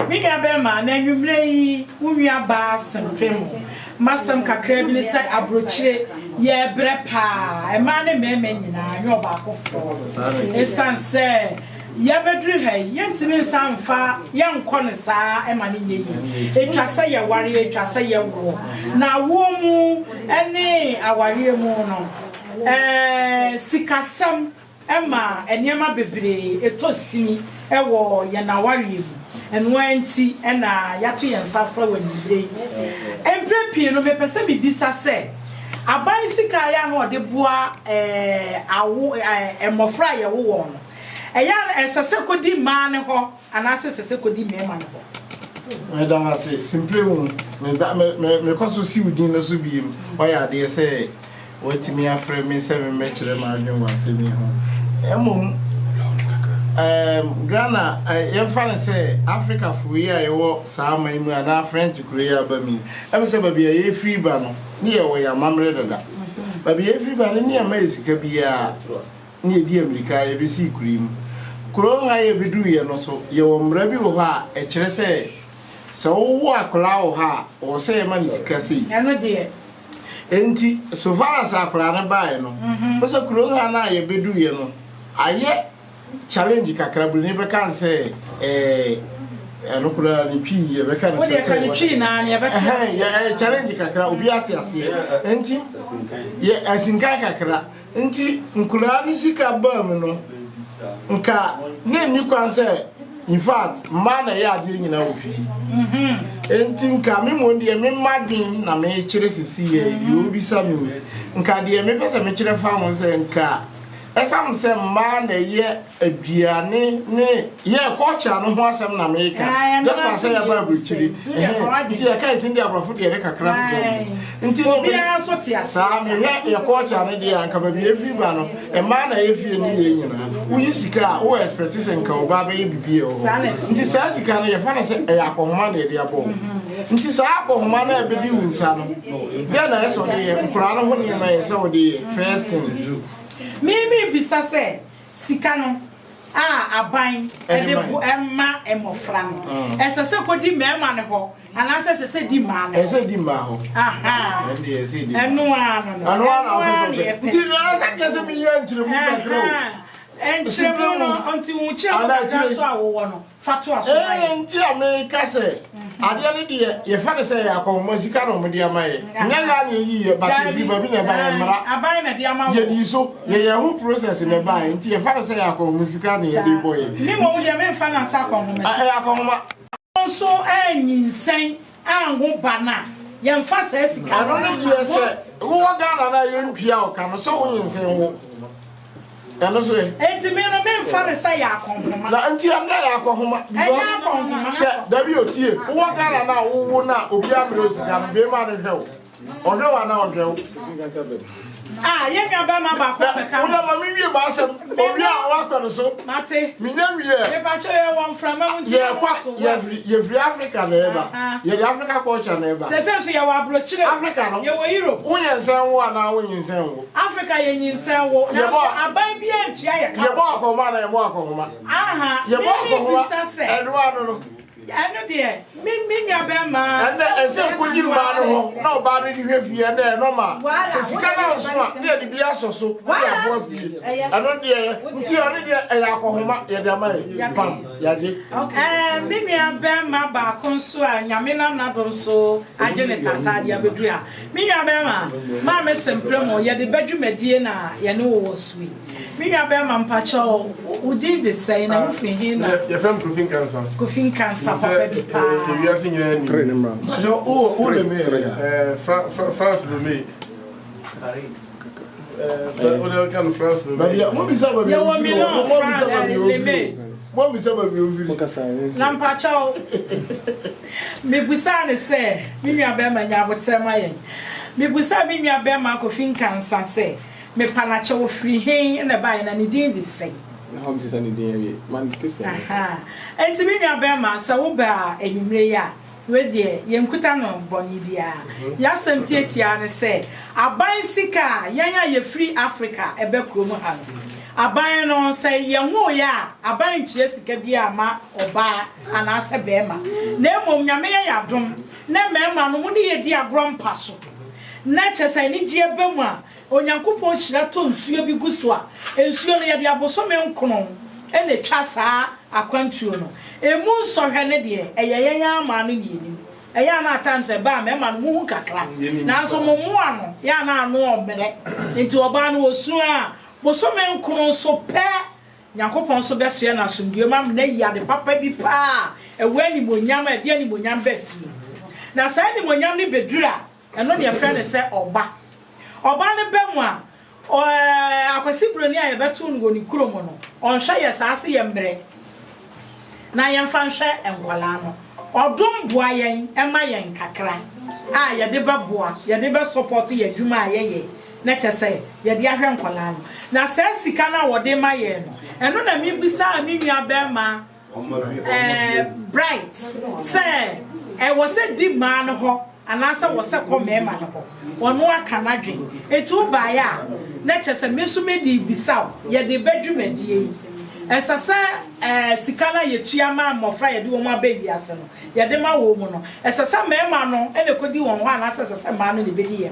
Bema, then you play Umia Bass and Primo. Massam Cacrabin said Abroche, ye brepa, a man and men, your back of four. Esan say yabedru hay yentimi sanfa yankonesa emaneye etwa say ya ware etwa say ya wo na wo mu ene aware mu no sikasam ema enema bebre etosini ewo ye na ware mu eno anti ena yato yensafra wanibre emprepi no mepese bibisa say aban sika ya no de boa awo emofra ye wo won eya esese kodi ma ne ho anase sese kodi mema ne ho madam ase simple mu me koso si udin no so biem oya de say watimi afre me se me kire ma adwen wa se mi ho emom Ghana ye fan say Africa fuyi a ye wo sa man mu ana French Korea ba mi e say ba bia ye free ba no ne ye wo ya mamre daga ba bia ye free ba ne ye ma esika bia ne ye di America ye be si kurim kuro nga ye bedu ye no so ye wo mra bi wo ha e kire say so wo akola wo ha wo say ma ni sika sei eno de enti so far as akola na ba ye no bo so kuro nga na ye bedu ye no aye challenge kakra bru ne be kan say no kula ni twi ye be kan say o de kan twi na ne be kan ya challenge kakra obi ate ase enti ye asinka kakra enti nkula ni sika ba mu no nka ne ni kwan say in fact man na ya ade nyina ofi enti nka me mo de me madwin na me kire sisi ye yo bisa me nka de me pese me kire fa mo say nka esam se man na ye aduane ne ye culture no ho asem na me ka just for say ya ba buchiri nti ya kai tindi abrofo de kakra fu nti no bia so te asa me ye culture ne de anka ba bi efi ba no e man na ye fie ne ye nyina wo yisika o expectation nka o ba be bibie o nti sa sika no ye fa na se e akohoma na de abo nti sa akohoma na e be di wunsa no de na eso de ye nkura no ho ne ma ye se o de first thing Mimi bisa se sika no aban ede bu emma emofra no ese se kodi mema ne ho ana se di ma ne ese di ma ho aha ende ese di enu ano nti na se kese mi ye nchire mu kakro enchire no onti unchi so awo no fatu aso nti America se ade ne de ye fa ne se ya akoma sika no mo de amaye nyanya ne yi ye but if ba bi na ba ye mra aban na de amawo ye di so ye hu process ne ba nti ye fa ne se ya akoma sika ne ye de boy ni mo de me fa na sa akoma akoma so anyinsen ango bana ye mfa sa sika ano ne de se wo Ghana na ye ntwia o ka no so wo nyinsen wo eno so e enti me no me mfa ne sa ya akoma na enti am na ya akoma se dabi otie wo Ghana na wo na obi amre osika no be ma ne hwe o hwe wa na o hwe ye nya ba ma ba ko be ka wo na ma mi wie ba asem obi a wa kwado so mate mi nya wie e ba cho ye won from ma mu ye free Africa na eba ye the Africa culture na eba se so ye wa abro chire Africa no ye wo Europe wo nyensen wo na wo nyensen wo Africa ye nyinsen wo na so aban bi antua ye ka ye bo akoma na ye bo akoma aha ye bo akoma edwa no ano de mi nya be ma ene ese kodi ma no ho na oba no di hwefie na no ma se sika na so a na di bia soso ya bo afie ano de nti ono de ya akohoma ya de ma pam ya de mi nya be ma ba ko nso a nyame na na do nso agene tata de abedu a mi nya be ma me sempre mo ya de badwumadie na ye ne wo sui mi nya be ma mpacho udi de say na ufin hin na ya fam Kofin cancer papa bi pa we are seeing any so o le me France le me on kan France le ba mo bi sa ba bi ya wo mi no France le me mo bi sa ba bi o fili lampa chao me busa ne se mi nua be ma nya botem ayen me busa mi nua be ma Kofin cancer se me panache wo free hen na ba na ne din di se how this any day man Christian aha enti mi nua be ma se wo ba enwumre ya we de yenkuta no boni bia ya samtietia ne se aban sika yanya ye free Africa ebe krom ha aban no se yenwo ya aban tue sika bia ma oba ana se be ma na emom nyame ya dom na mema no mu ne ye di agro mpaso na chese ni gie be mu a onyankopon hyira to nsuo bi guso a ensuo no ye de abosome nkono ene twa saa akwantuo no emu sohwe ne de eyeyenya ama no ni enim eya na times e ba me ma no mu kakra na so mo mu ano ya na ano omere nti oba no osu a bosome nkono so pe nyankopon so beso ya na somdue mam na ya de papa bi pa ewe ni monyam e de ni monyam ba fi na sa ni monyam ni bedura eno de friend se oba ne bemu a akwasi broni a ye beto no ni kuromo no onhwe ye saase ye mre na ye mfa nhwe enkwala no odum boa yen ema yen kakra a ye de beboa ye de be support ye dwuma a ye na chese ye de ahwe enkwala no na sa sika na wode ma ye no eno na mi bisa mi nua be ma bright say wo se di man ho anasa wo se ko mema no ho wono aka na dwen etu ba ya na chese mesu medi bisaw ye de badwumadie esasa sikana ye tuama mofra ye de wo ma baby ase no ye de ma wo mu no esasa mema no ene kodi won ho anasa esasa ma no ne bedi ye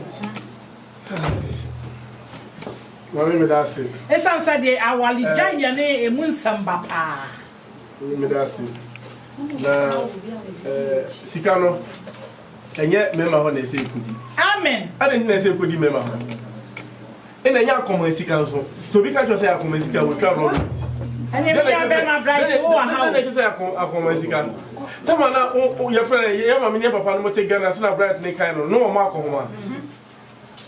mami me da se esansa de awali janye ne emu nsamba pa me da se na sikano enye mema ho na ese kodi amen ade ni na ese kodi mema ho ena nya akoma sika nso so bi ka cho say akoma sika we twa road And if you have my bright, oh, how is a Comasica? Tamana, your friend, Yamma, Papa, no take Ghana, and a bright Nicano, no Marco.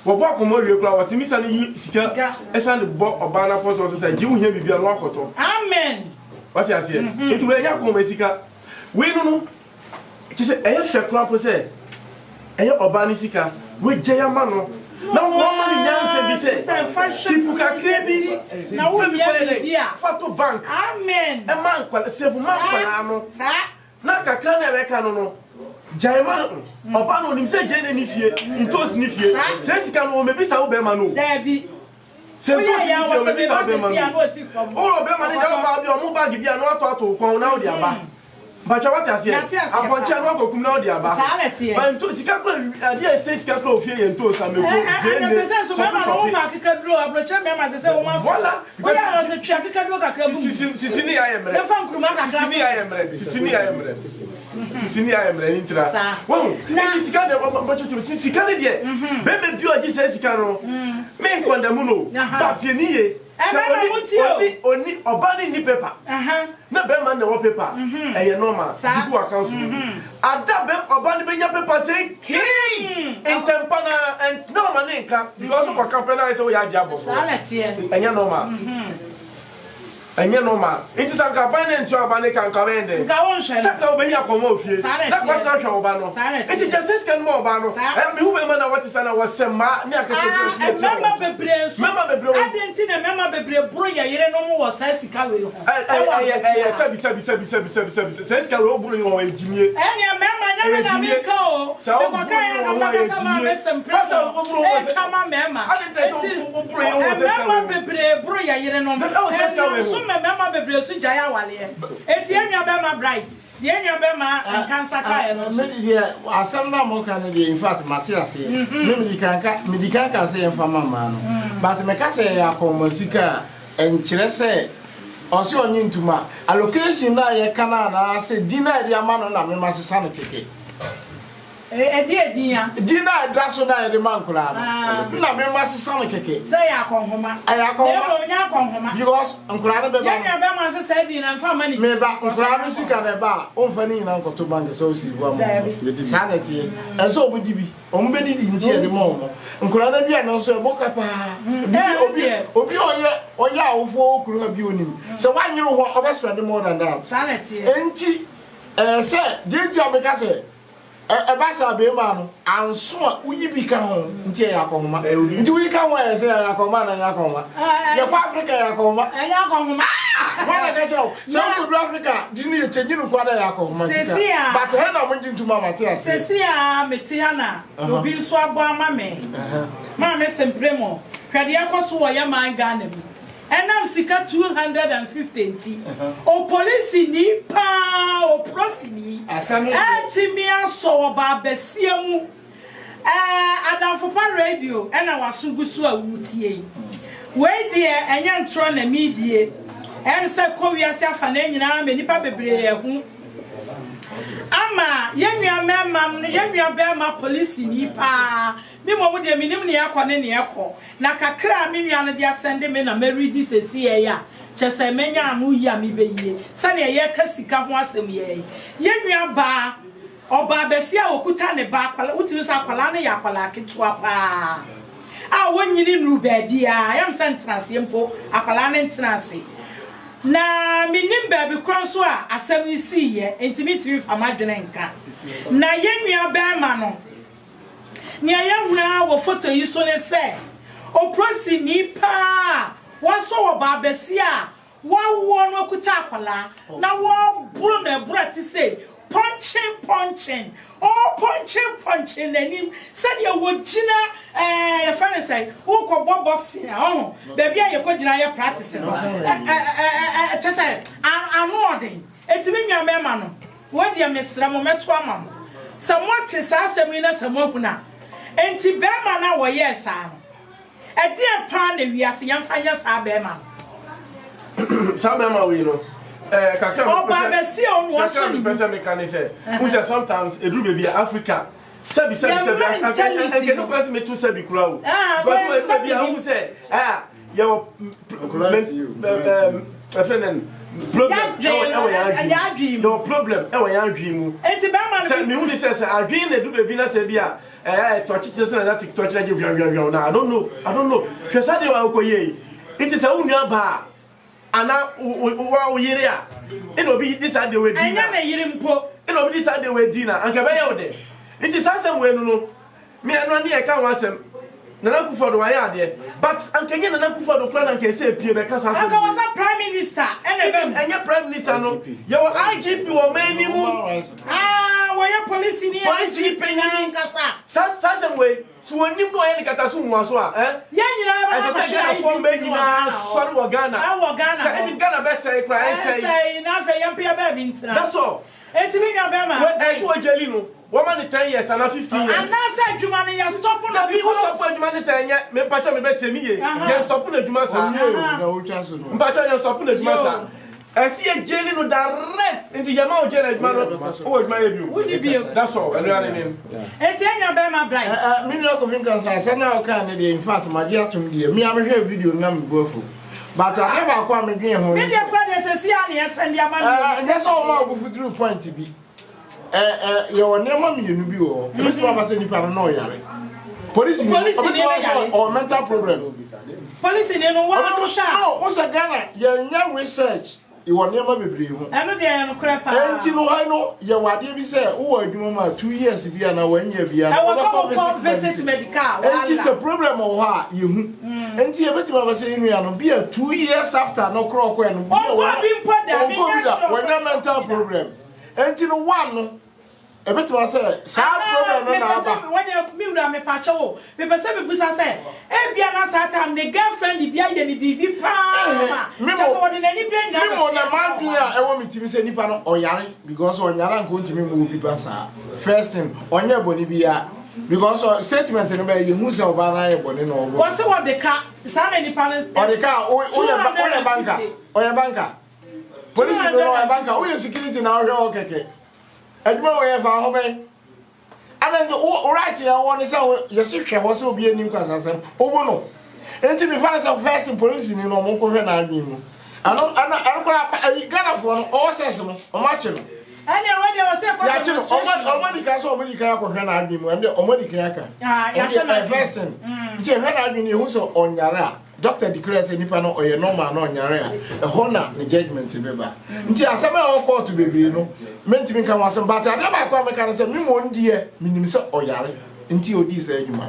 Well, Baco Morio was Timmy Sika, a son of Obana Post was said, you hear me be a walkoto. Amen. What I say? Into a Yakomasica. We don't know. She said, I have a crop, say, I have Obanisika with Jayamano. No woman Yancy said, people can create now. We are Fato Bank. Amen. A man called Seven Manco. Naka Crana Canono. Jaiman, Obano himself, Jenny Nifie, in Toast Nifie, says he can maybe Saubemano. There be. Say, I was a bit of Bemano. All of Bemano, your mobile, give you an auto to now the Abba. But what I say, I want you to come now the Abba. But to Sicako, I dare say Sicako here and Toast and Sicily, I am ready. Sicily, I am ready. Sicily, I am ready. Well, now is got a bunch of Sicily, baby, you are just as Cano. Men Condamuno, but you need only Obani ni paper. No Berman no paper. And you know, ma, Sabu council. At that Bem Obani Benya paper say King in Tempana and no Manenka because of a company is we are Jabos. And you know, ma. And you know, ma, it is a campaign and to Abaneka and Cavende. Saka Obey Comofia. That was not Obano. It is just a second more Bano. And who remember what is was some man. Remember the brains. Remember the bro. I didn't see the member the bro. You don't know what says the carry. Says Carol Bruno engineer. And your member never so I'm not some press. Come on, member. I didn't say bro. You don't know. Member bebre so jaya wale eti enwa be ma bright de enwa be ma cancer ka me dia asem na mo kan dey in fact Matthias me medikanka say emfa mama no but me ka say akomasika enkyere say osi onyi ntuma allocation na ye kana na say dina dia ma no na me masesa no keke Edia Dina daso na ede man kula na me masesa no keke say akonhoma akonhoma because nkura no be ba ya be man say dina mfa mani me ba nkura no sika na ba o mfa ni na nkoto bank so si bu am sanity enso obu dibi o mbe di nti ede mo nkura na bia no so e boka pa obi oye awofo okuru bi onim so wanyere ho obespend more than that sanity enti say jenti ameka say Ebasa be man anso uyibi ka ho nti yakoma nti wi ka ho ese yakoma na yakoma ye kwa Africa yakoma yakoma wala ka chao so ku Africa dini ye chenji no kwa da yakoma sika but he na mo ntintu mama Matthias sesia meti hana obi nso abo ama me ma me sempremo hwede yakoso wo ya man Ghana mu enam sika 250 nti o police ni pa o prosi ni ati mi aso ba besia mu Adamfopa radio ena wasungusu awutie we die enya ntro na media em se kowiase afa na nyina me nipa bebre hu ama yenua be ma police ni pa mi mo de minim ne yakone ne yakọ na kakra mi nua no de asende me na meridi sesi ya chese menya anu ya mi beye sane ye kasika ho asem ye yenua ba oba besia okuta ne ba kwala utimi sa kwala ne yakwala ketua pa a wonyini nru ba bia yam sentrase mpo akwala ne ntrase na minim ba bi kronso a asem ni si ye entimi famadwene nka na yenua ba ma no nya yamuna wo photo yi so ne se o prosi ni pa waso wo ba besia wa wo no kuta akwala na wo buru na burati say punching punching nanim said you would gina your friend say who ko boxing oh baby you ko gina your practice just say I'm ordering etimi nwa mema no wo dia mesra mo meto ama somewhat sa asemi na samokuna enti bema na wo yes a e die pa na wiase yamfanya sa bema sa bema we no kakra oba besi onu waso ni person mechanism who say sometimes e do baby Africa sabi and no person me to sabi kura o because we sabi who say you friend problem no problem e wa ya adwin mu enti ba ma say me hu ni say adwin na du be na say bia touch it say na TikTok na je wian na I don't know hwesa de wa koye enti say unua ba ana wa yire a e no bi this ade we di anya na yire mpo e no bi this ade we di na anka be ye wo de enti sasem we no me anu ani e ka wa asem Nana Kufuor wa ya de but ankenye Nana Kufuor plan anke say pie be kasa anka was a prime minister enya prime minister no ye wa IGP wo mani mu wa ya police ni police penyin kasa sasem we so onim no ye nikata so nwa so a ya nyina ba ba say for me nyina sorry wa Ghana say in Ghana be say kra say na fe ya pia ba bi ntina that's all eti bi nya be ma we so jeli no woman 10 years and 15 years and now say adwuma ne ya stop na bi stop adwuma ne say nya me pacho me betemi ye ya stop na adwuma sa na o cha so no pacho ya stop na adwuma sa esi e jeli no direct into ya ma o jeli adwuma no o adwuma ye bi woni bi that's all and you name eti enya be ma blind me no ko fin kan sa na o kan ne in fact ma je atum de me amehwe video na me bofu but I never kwa me dwen ho me de kwa de se sia ne send ya ma nya so ma go through point bi your name mienu bi o betima ba se nipa no yare police or mental problem police ni no wa sha no o se Ghana ye nya research your name bebre hu eno de en kura pa enti no ha no ye wade bi se wo adwuma ma 2 years bi na wanya bi na wo visit medical enti se problem o ha ye hu enti ye betima ba se inu ya no bi 2 years after no kro ko en bi mpoda mi nya mental problem enti no one no ebetima say sa problem no na aba when me wura me pache wo me pese me busa say e bia na sa time ne girlfriend bia ye ni bibi pa ma just what in any brain na me na madu a e wo mitimi say nipa no oyare because onyara nko ntimi mo bi pa sa first thing onye boni bia because statement no be you hu say oba na ye boni no obo wo say what the car sa na nipa no o de car oye banka police no oye banka oye security na o keke adwuma we fa ho ben ana the right here one say yes hwe ho say obi anim kwasasem obo no enti me fa say first police ni no mo ko hwe na adwin mu ana kora Ghana for no o sense no o ma che no ani we dey o say ko ya che no o ma di ka so o ma di ka ko hwe na adwin mu ende o ma di ka aka ya hwe na first thing che hwe na adwin ni hu so onyare doctor declare say nipa no oye normal no nyare a honor the judgment beba nti asema e court bebre no mentimi kan wasem but ade ba kwa meka say me mo ndie minim say oyare nti odi say adwuma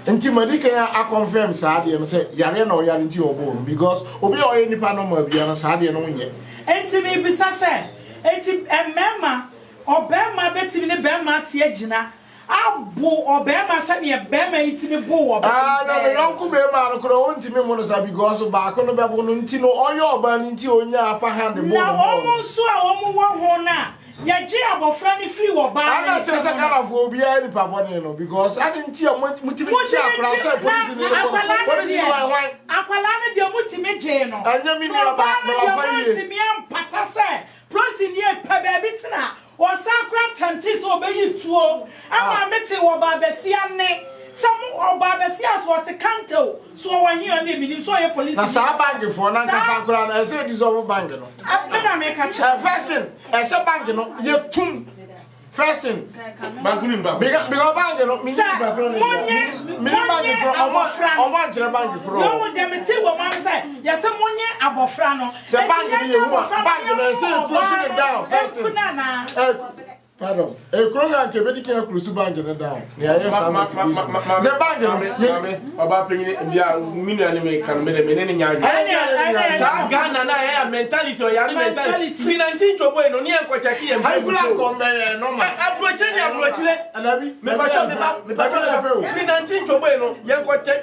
nti medical a confirm say ade no say yare na oyare nti obo because obi oye nipa no ma bia no say ade no nye enti me bisa say enti emema obema betimi ne bema tie gina abu obema say ne bema itimi bu obema na me yonku bema no kro ontimi mo no say because ba ko no bebo no nti no oyo oba ni nti onya apa hand bo na omo so a omo wo ho na ya ji abofra ni free wo ba na ana tese kana fo obi a ni pabone no because ade nti mutimi chi akra say police ni no police ni wan akwala no de mutimi je no anya mi ni aba na fa ye mutimi ampata say police ni e pa ba bitina o sakra tantis obeyi tuo ama meti wo ba besia ne some oba besia so te kanto so wa hi on emi so ye police na sa bank for na nkasa kra na say dissolve bank no na me ka cha first thing say bank no ye tum first thing bank ni mba because bank no mi ni ba kro mi bank kro omo anjere bank kro yo mo de meti wo man say ye se monye abofra no say bank ni ye hu bank no say push it down first thing pardon kroga nke be dikin akrusu bank na down ne aye sama ze bank no oba penyin bia minu ani me kan me ne nya adwo sa Ghana na ya mentality o yari mentality finance chobo no ne enkocha ki em ai kula ko me no ma abrochile anabi me pa cho finance chobo no yenkocha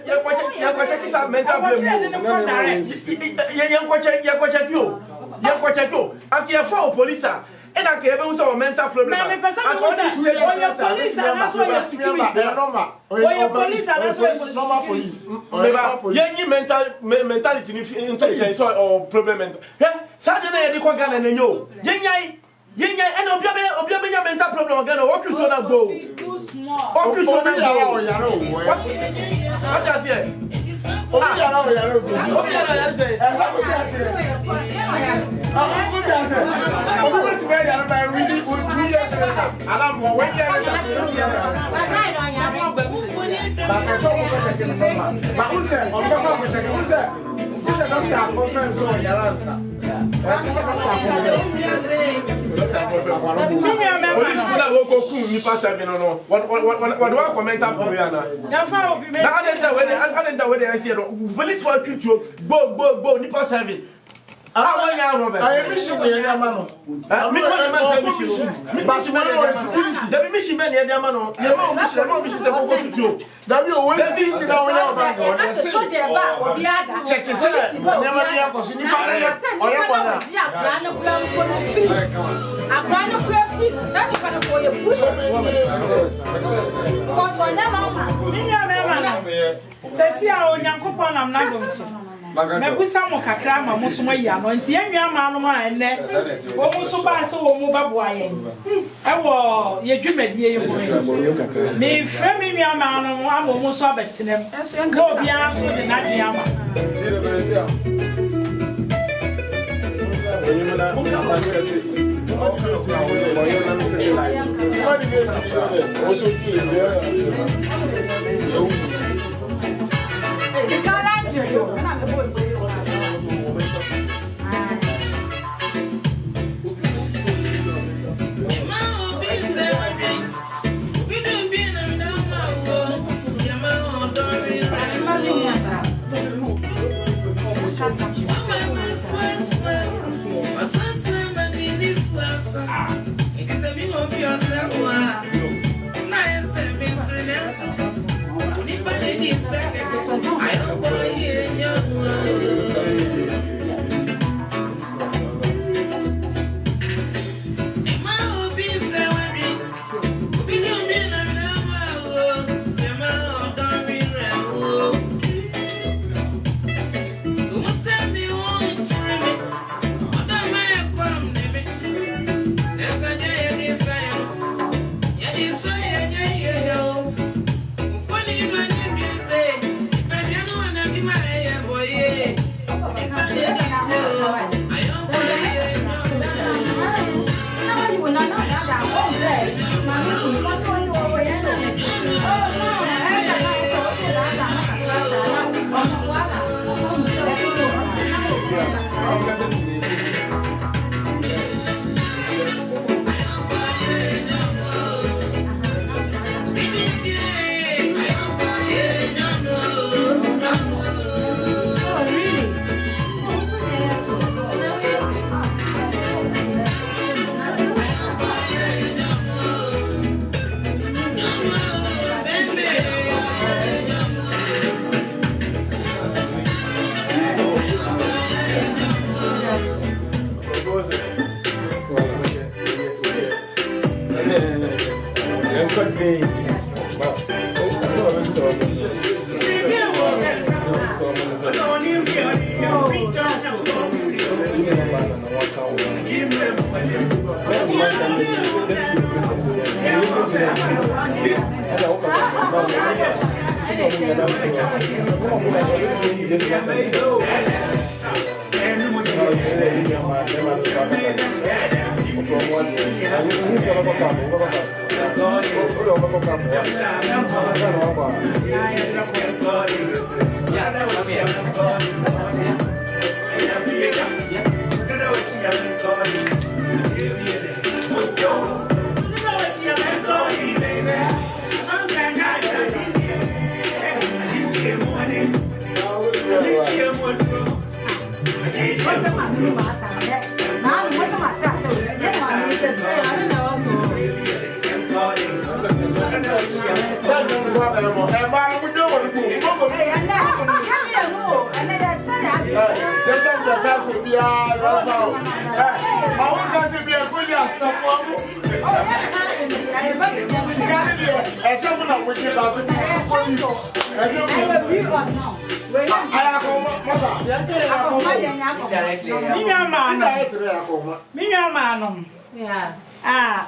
ki sa mental blame yenkocha ki o akiya police and I can't even say mental problem. Na me pesa mo say o police and so your security. O your police and so your normal police. Yenyi mentality ni intelligence or problem. Yeah, Saturday na yedi ko Ghana na nyo. Yenyai and obi abenya mental problem Ghana what you turn go. Too small. What you turn go. What does he? Obi yara say. I mission me and Yamano. But you know security. The mission man and Yamano. You know, mission to do. That you always think to know when you're back. Check this out. Never be a person. You Mebusa mo kakra ma mo so ya no nti enwa ma no ma enne wo mo so ba se wo mo ba boa yen e wo ye dwumadie ye mo me fra me nwa ma no ama mo so abetenem no bia so de na dwe ama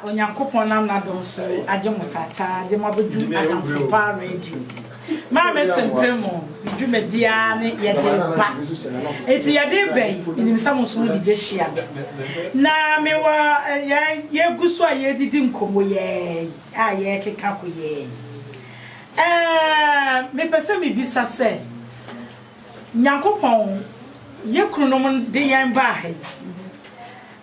onyankopon nam na don so agye mutata de mabedu adamfo pa radio Mama sempemo dwumadia ne ye de ba enti ye de ben nim samuso di behia na me wa ye guso a ye didi nkomo ye a ye keka ko ye me pese me bisa se Nyankopon ye kunom de yan ba ha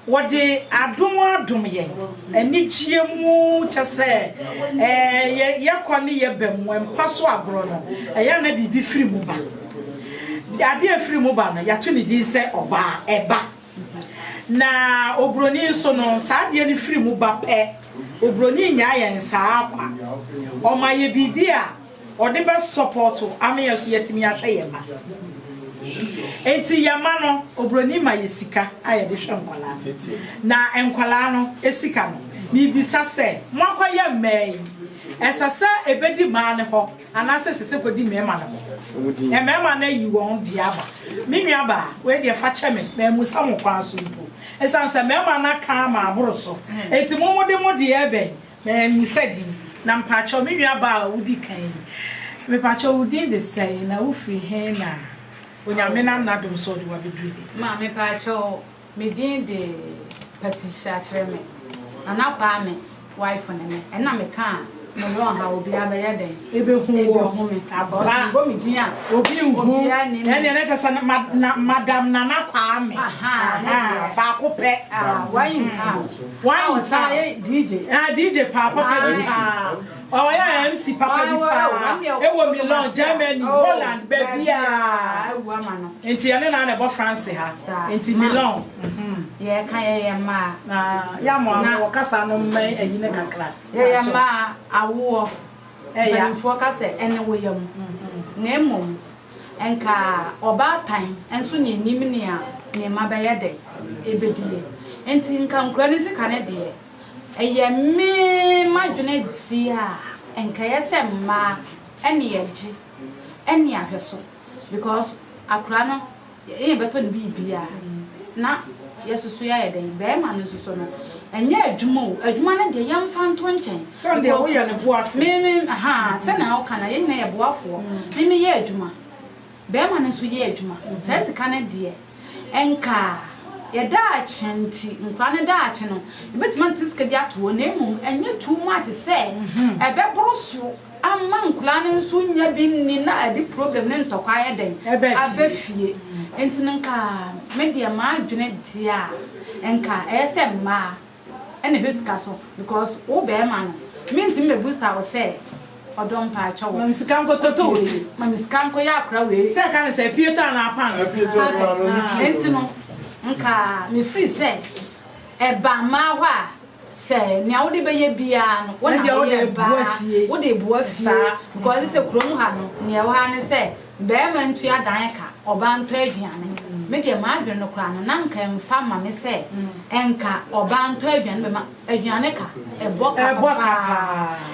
wode adom ye ani gie mu chese ye kwani ye bem empaso agro no ya na bibi firi mu ba ade afiri mu ba no ya to ne din se oba eba na obroni so no sa de ni firi mu ba pe obroni nya ye nsa akwa o ma ye bibi a ode be support ame ye so yetimi ahwe ye ma enti yama no obroni ma yesika aye de hwe nkwala na enkwala no esika no mi bisa se mwakwa ye mai esasa ebedi ma ne ho anase sese kodi mema no e mema na yi won di aba mi nua ba we de fa che me na musa mo kwa so bu esanse mema na ka ma aburo so enti momode mode ebe na musa di na mpacho mi nua ba wudi kan me pacho wudi de sei na ufi he na Onyame nam na dum so de wa bedrude ma me pa cho me din de Patricia chere me ana kwa me wife ne me na me ka no ro ha obi abeya den ebe hu me aba go me din a obi hu ne kasa madam nana kwa me ba ko pe wine time DJ papa oh yeah MC papa bi pa e wo Milan Germany Holland baby enti ane na bo France ha enti Milan ye kan ye ma na ya mo wo kasa no me eyi ne kakra ye ma awo ya fo kasa ene wo yam na emom enka oba tan enso ne nim ne a ne ma be ye de ebedie enti nka nkura ne sika ne de eye me madwene di a enka yese ma ene yeji ene ahweso because akura no e beto ne bibia na yesusu ya yeden be ma no susu no enye adwuma ne de yamfa nto nchen so de wo ye ne boafo me tena o kana ye ne ye boafo me ye adwuma be ma no so ye adwuma se sika ne de enka ye da achenti nkwa ne da ache no betima ntiska bi ato na emu enye too much say ebe broso amma nkula ne nso nya bi ni na adi problem ne ntokwa ye den abefie entinka media ma adwene dia enka ese ma ene hweska so because wo be ma no minti me booster wo say odom pa acho wo msika nko toto ma msika nko ya akra we se kan se Peter na pants entino nka me free say eba ma hwa se nia wo de be ye bia no wo na wo de buafie wo de buafie because se krom ha no nia wo ha ne se be ma ntu ya dan ka oba nto aduane me de ma adwene no kra no na nka mfa ma me se enka oba nto aduane be ma aduane ka eboka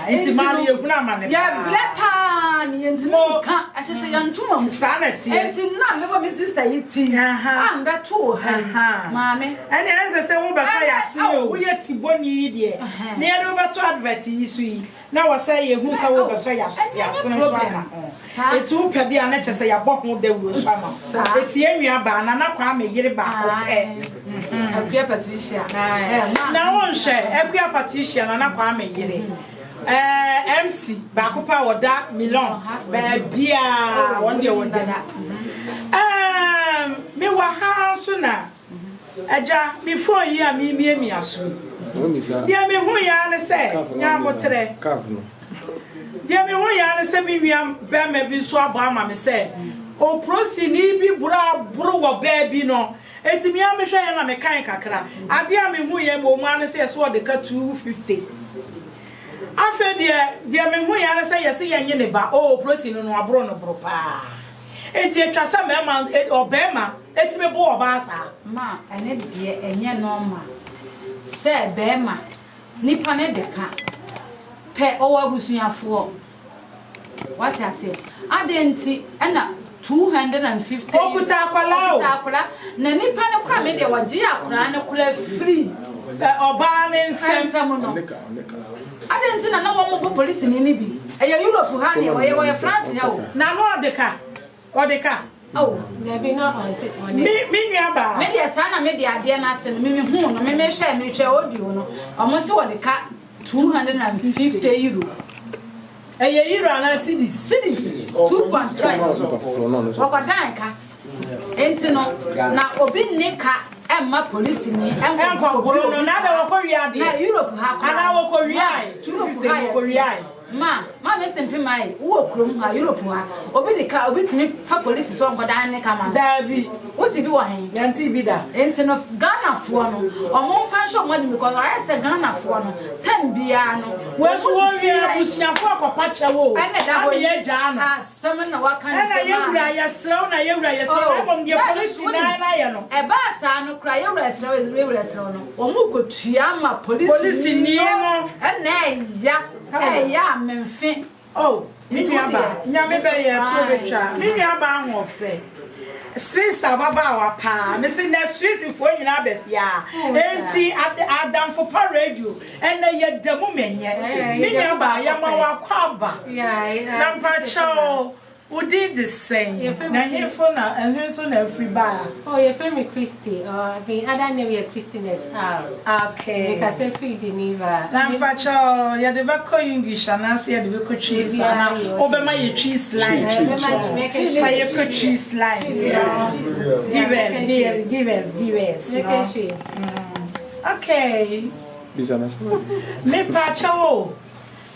enti ma ne yeguna ma ne ya blepa ni enti mo ka ahese ya ntuma mu sa na tie enti na me my sister yiti am that too mama ene ense se wo be so ya si o wo ye tiboni de ne ye do be to advert yi so yi na wo say ye hu se wo be so ya so no so aka eti wo pede a na chese ya bo ho de wo so ama eti enua ba na na kwa me yire ba ko Akua Patricia na won hwe Akua Patricia na kwa me yire MC ba ko pa woda Milan ba bia won de woda me wa ha so na aja me fo yi a me mi aso dia me hu ya ne se nya botre dia me hu ya ne se me nua ba ma bi so aba ma me se o prosi ni bi buru wo ba bi no eti mi a me hwe ya na me kan kakra ade a me hu ya mo mu ane se so de ka 250 afa dia me hu ya ne se yesi ya nye ne ba o prosi no no abro no bro pa eti etwa sa me ma obema eti me bo oba sa ma ene de enye normal se bema nipa ne de ka pe o abusuafo what I say adenti ena 250 okuta akwala na nipa ne kwa me de waji akura ne kula free oba ne nsem no adenti na wo mo police ni bi Europe ha ne we France ya o na no odeka oh there be no on me nuaba me dey sana me dey ade na ase me hu no me hwe audio no omo se odeka 250 euro euro na cities 2.5 wakodan ka enti no na obi ne ka emma police ni enko boro no na da wokowia de na Europe ha ana wokowia 250 wokowia ma me sempe mai wo krom ha Europe ha obi de ka obi timi fa police so nkodan ne ka ma dabi woti bi wa hen yanti bi da enti no Ghana fo no omo fa show mo because I say Ghana fo no tem bia no we so wia busiafo akopa chewo ami ye ja no asem na wa kan na yewura yesrew na yewura yesrew mom de police na ye no e ba sa no kra yewura yesrew no omo kotua ma police ni no na ya menfe oh minyaba nyame be ye to betwa minyaba ahofe Swiss ababa wa pa me say na Swiss fo nyina abafia enti adam for pa radio ena ye damu menye minyaba ya ma wa kwaba na mpacho Udi the same. Na here for now, and here so na free bar. Oh, your family Christy. I mean, other name your Christines are. Okay. Because I free Geneva. Lampacho, ya de bako English, and I see ya de bako cheese. Obama your cheese lines. Fire cook cheese lines. Give us. Okay. Me pacho.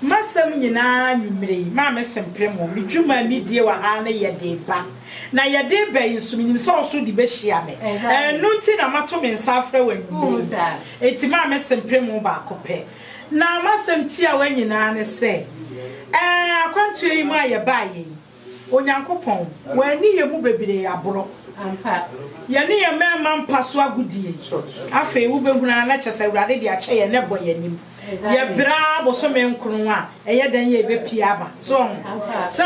Masam nyina nyumre ma mesempre mo medwuma medie wa ha na yedeba na yedeba yinsuminim so so di be hia me enu ti na mato me nsafre wa nyumre eti ma mesempre mo ba akopɛ na masam ti a wa nyina ne se akwantu yi mu aye baaye onyankopɔn wa ni ye mu bebire aboro ampa ye ne ye mema mpaso agudie afa ewu behuna na kyesa urade de akyɛ ye ne boyanim ye bra bo so me nkunu a eye dan ye bepia aba so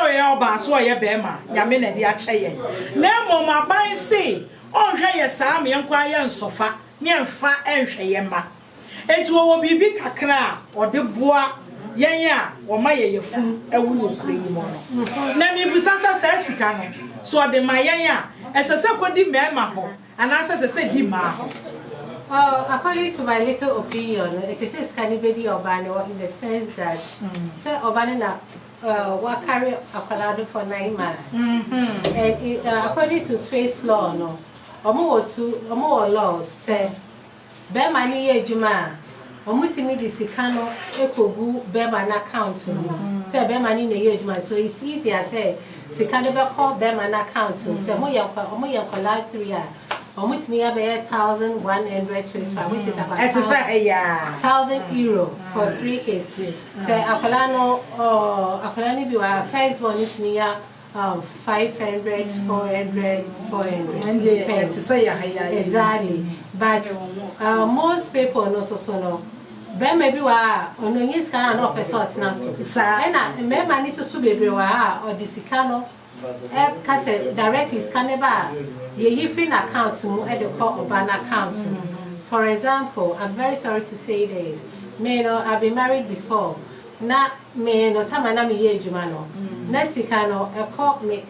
ye oba so ye bema nyame na de akyɛ ye na mom aban se onhwe ye saa me nkwa ye nsofa ne mfa enhwe ye ma etu wo bibi kakra ode boa yen a wo ma ye yefu ewu wo kure yi mo no na mi busasa sa sika no so ode ma yen a esese kodi mema ho anasa sese di ma ho. According to my little opinion, it is Canibedi Obano in the sense that Sir Obana will carry a colado for 9 months. And according to Swiss law, no, or laws say, Bear money, Juma, or Mutimidi Sicano, Ekogu, Bearman account. Say Bear money in the Juma, so it's easy as say, Sicano call Bearman account. Say, Moya collad 3 years. Which me have 1,100 Swiss francs, which is about 1,000 euro for 3 kids. Say Apolani be our first one is me 500, 400. And to say exactly. But most people know so no. Ben maybe wa on yes can no person na so. Na me mani so bebre wa or disikano kase directly scanner ye free account mu e de call oban account. For example, I'm very sorry to say this. Me no I've been married before. Na me no time na me ye adwuma no. Na sika no e call me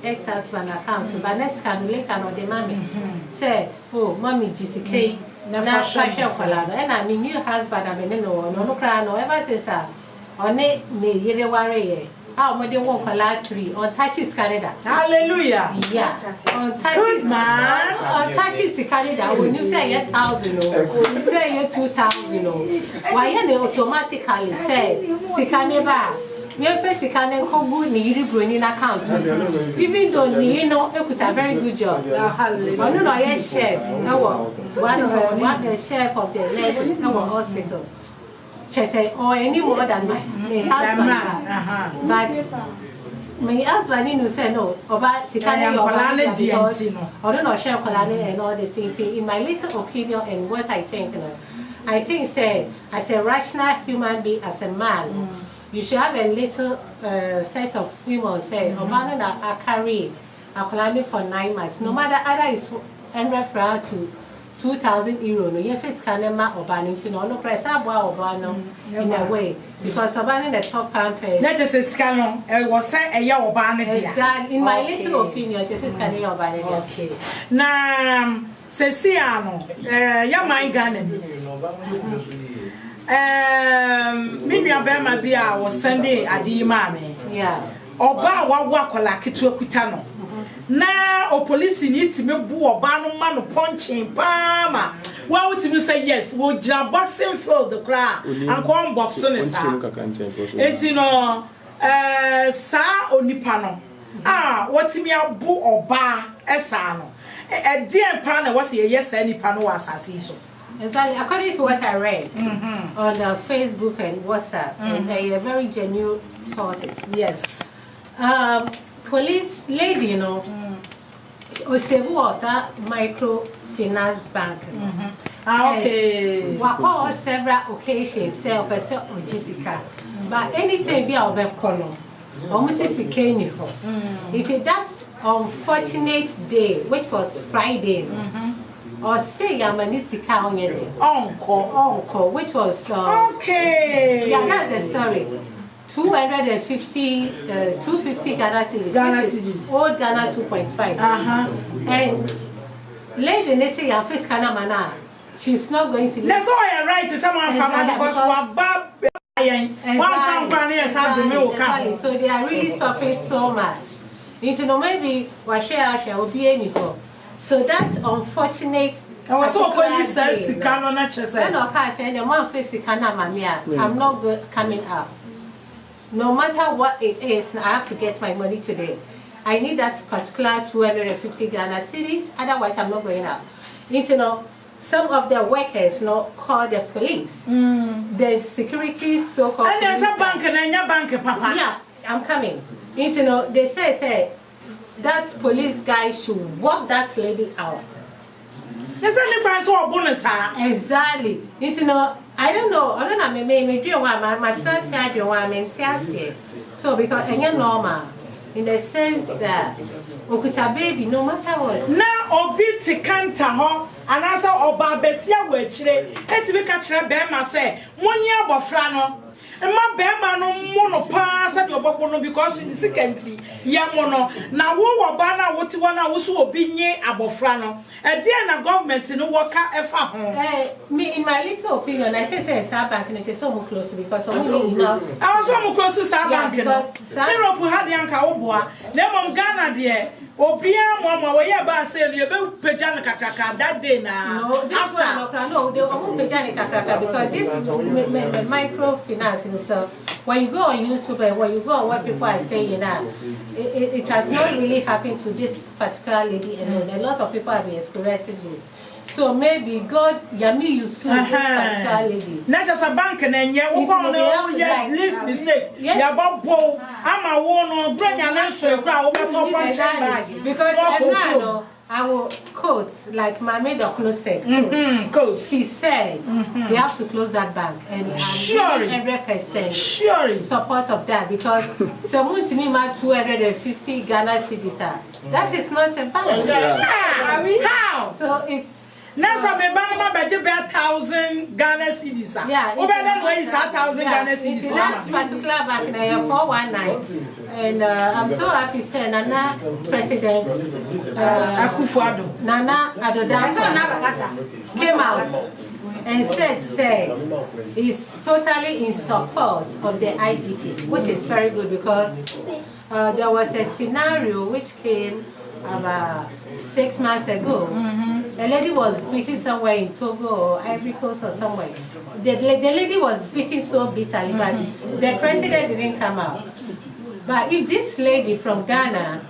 ex-husband account but next can later no the mommy. Say, "Oh, mommy GCK na fashion kwala and I mean new husband I mean no cry no ever since on me yere ware ye how mo dey won kwala 3 on 30 Canada." Hallelujah. Yeah, on 30 man on 30 Canada when you say 1,000 no say 2,000 no why you automatically say sikaneba you face sikaneba ko ni yiri broni na account even though you know e put a very good job. Hallelujah. No yes chef one chef of the nurses in our hospital. She said, "Oh, any more than my husband." But my husband didn't say no. About Sikane because I don't know share Kolane and all these things. In my little opinion and what I think, I think say as a rational human being, as a man, you should have a little sense of humor. Say, "Obana na carry a Kolane for 9 months. No matter either it's 100 francs 2,000 euro no ye face kanema obaninti no no price abwa obano in a way because obani the top pamper na just scano was say e ya obani dia exactly in my little opinion just scano ya obani dia okay na sesia no ya man Ghana me nua be ma bi a was Sunday adi ma me yeah oba wawo akola ketu akuta no na o police ni timi bu oba no ma no punching pama wa wutimi say yes wo jira boxing field the cra and come box no sa enti no sa onipa no wotimi abu oba esa no e die pa na was ye yes anipa no was asase so. Exactly. According to what I read on Facebook and WhatsApp, and they are very genuine sources. Yes. Police lady, you know, Water Microfinance Bank. Okay. We call several occasions, say or Jessica, but anything be our back corner. Almost is If that's unfortunate day, which was Friday. Or say Yamanisika on your uncle, which was okay. Yeah, that's the story. 250 Ghana cedis. Old Ghana 2.5. And lady, they say your face Ghana mana. She's not going to. That's why I write to someone because exactly. So they are really suffering so much. Into no maybe what share will be any. So that's unfortunate. I was so going to say, Sikano Natchez. I know, I said, the one face Sikana Mamia. I'm not coming up. No matter what it is, I have to get my money today. I need that particular 250 Ghana cedis, otherwise, I'm not going out. You know, some of the workers call the police. The security so called. And there's a bank and your bank, Papa. Yeah, I'm coming. You know, they say, that police guy should walk that lady out. There's only price for bonus. Exactly. You know, I don't know. I don't know. Maybe you want my transfer. You want me to so because any normal, in the sense that okuta baby, no matter what. Now, obi tikanta ho, and as oba besia we chire. Eti we ka chire be ma say, monyi abofra no. Ma be ma no mono pa sa de obobo no because in sekanti ya mono na wo oba na woti wana wo so obi nye abofra no e dia na government no worka efa ho me in my little opinion I say bank and say so more close because so only enough I was so more close to bank because Europe had yanka wo boa na mom Ghana de obia mo we ya ba say you be pejana kakaka that day na no this after no they won't pejana kakaka because this microfinance. So when you go on YouTube and when you go on what people are saying now, it has not really happened to this particular lady alone. A lot of people have been experiencing this. So maybe God, Yami, you sue this particular lady. Not just a bank and then you want to list mistake. Yeah, Bob Paul, I'm a one bring an answer crowd because I will quote like my maid of close said. She said they have to close that bank, and I'm 100% support of that because someone to me my 250 Ghana cedis. That is not a bank. How? So it's. Now, some bank budget 1,000 Ghana cedis. Yeah, over that way is 1,000 Ghana cedis. That particular bank, now 419, and I'm so happy. Saying Nana President Akufo-Addo, Nana Addo came out and said he's totally in support of the IGP, which is very good because there was a scenario which came about 6 months ago. A lady was beaten somewhere in Togo or Ivory Coast or somewhere. The lady was beaten so bitterly, but the president didn't come out. But if this lady from Ghana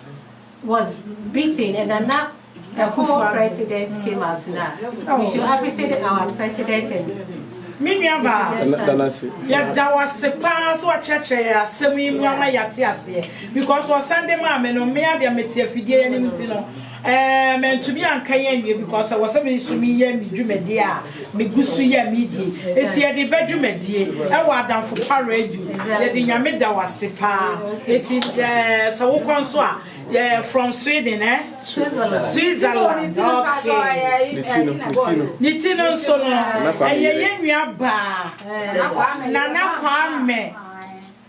was beaten and Nana Akufo president came out now, we should appreciate our president and yeah, that was the pass or church, semi mama yatiase because was Sunday mamma no mere the metia fidie and meant to be unkind because I was a minister me and Jumedia, Migusuya midi, it's here the bedroom media, I was down for parade, the Yamida was sepa, it is the Sawo Conswa. Yeah, from Sweden, Switzerland. Okay. Nitino sono. Ayenwa ba. Nana Kwame.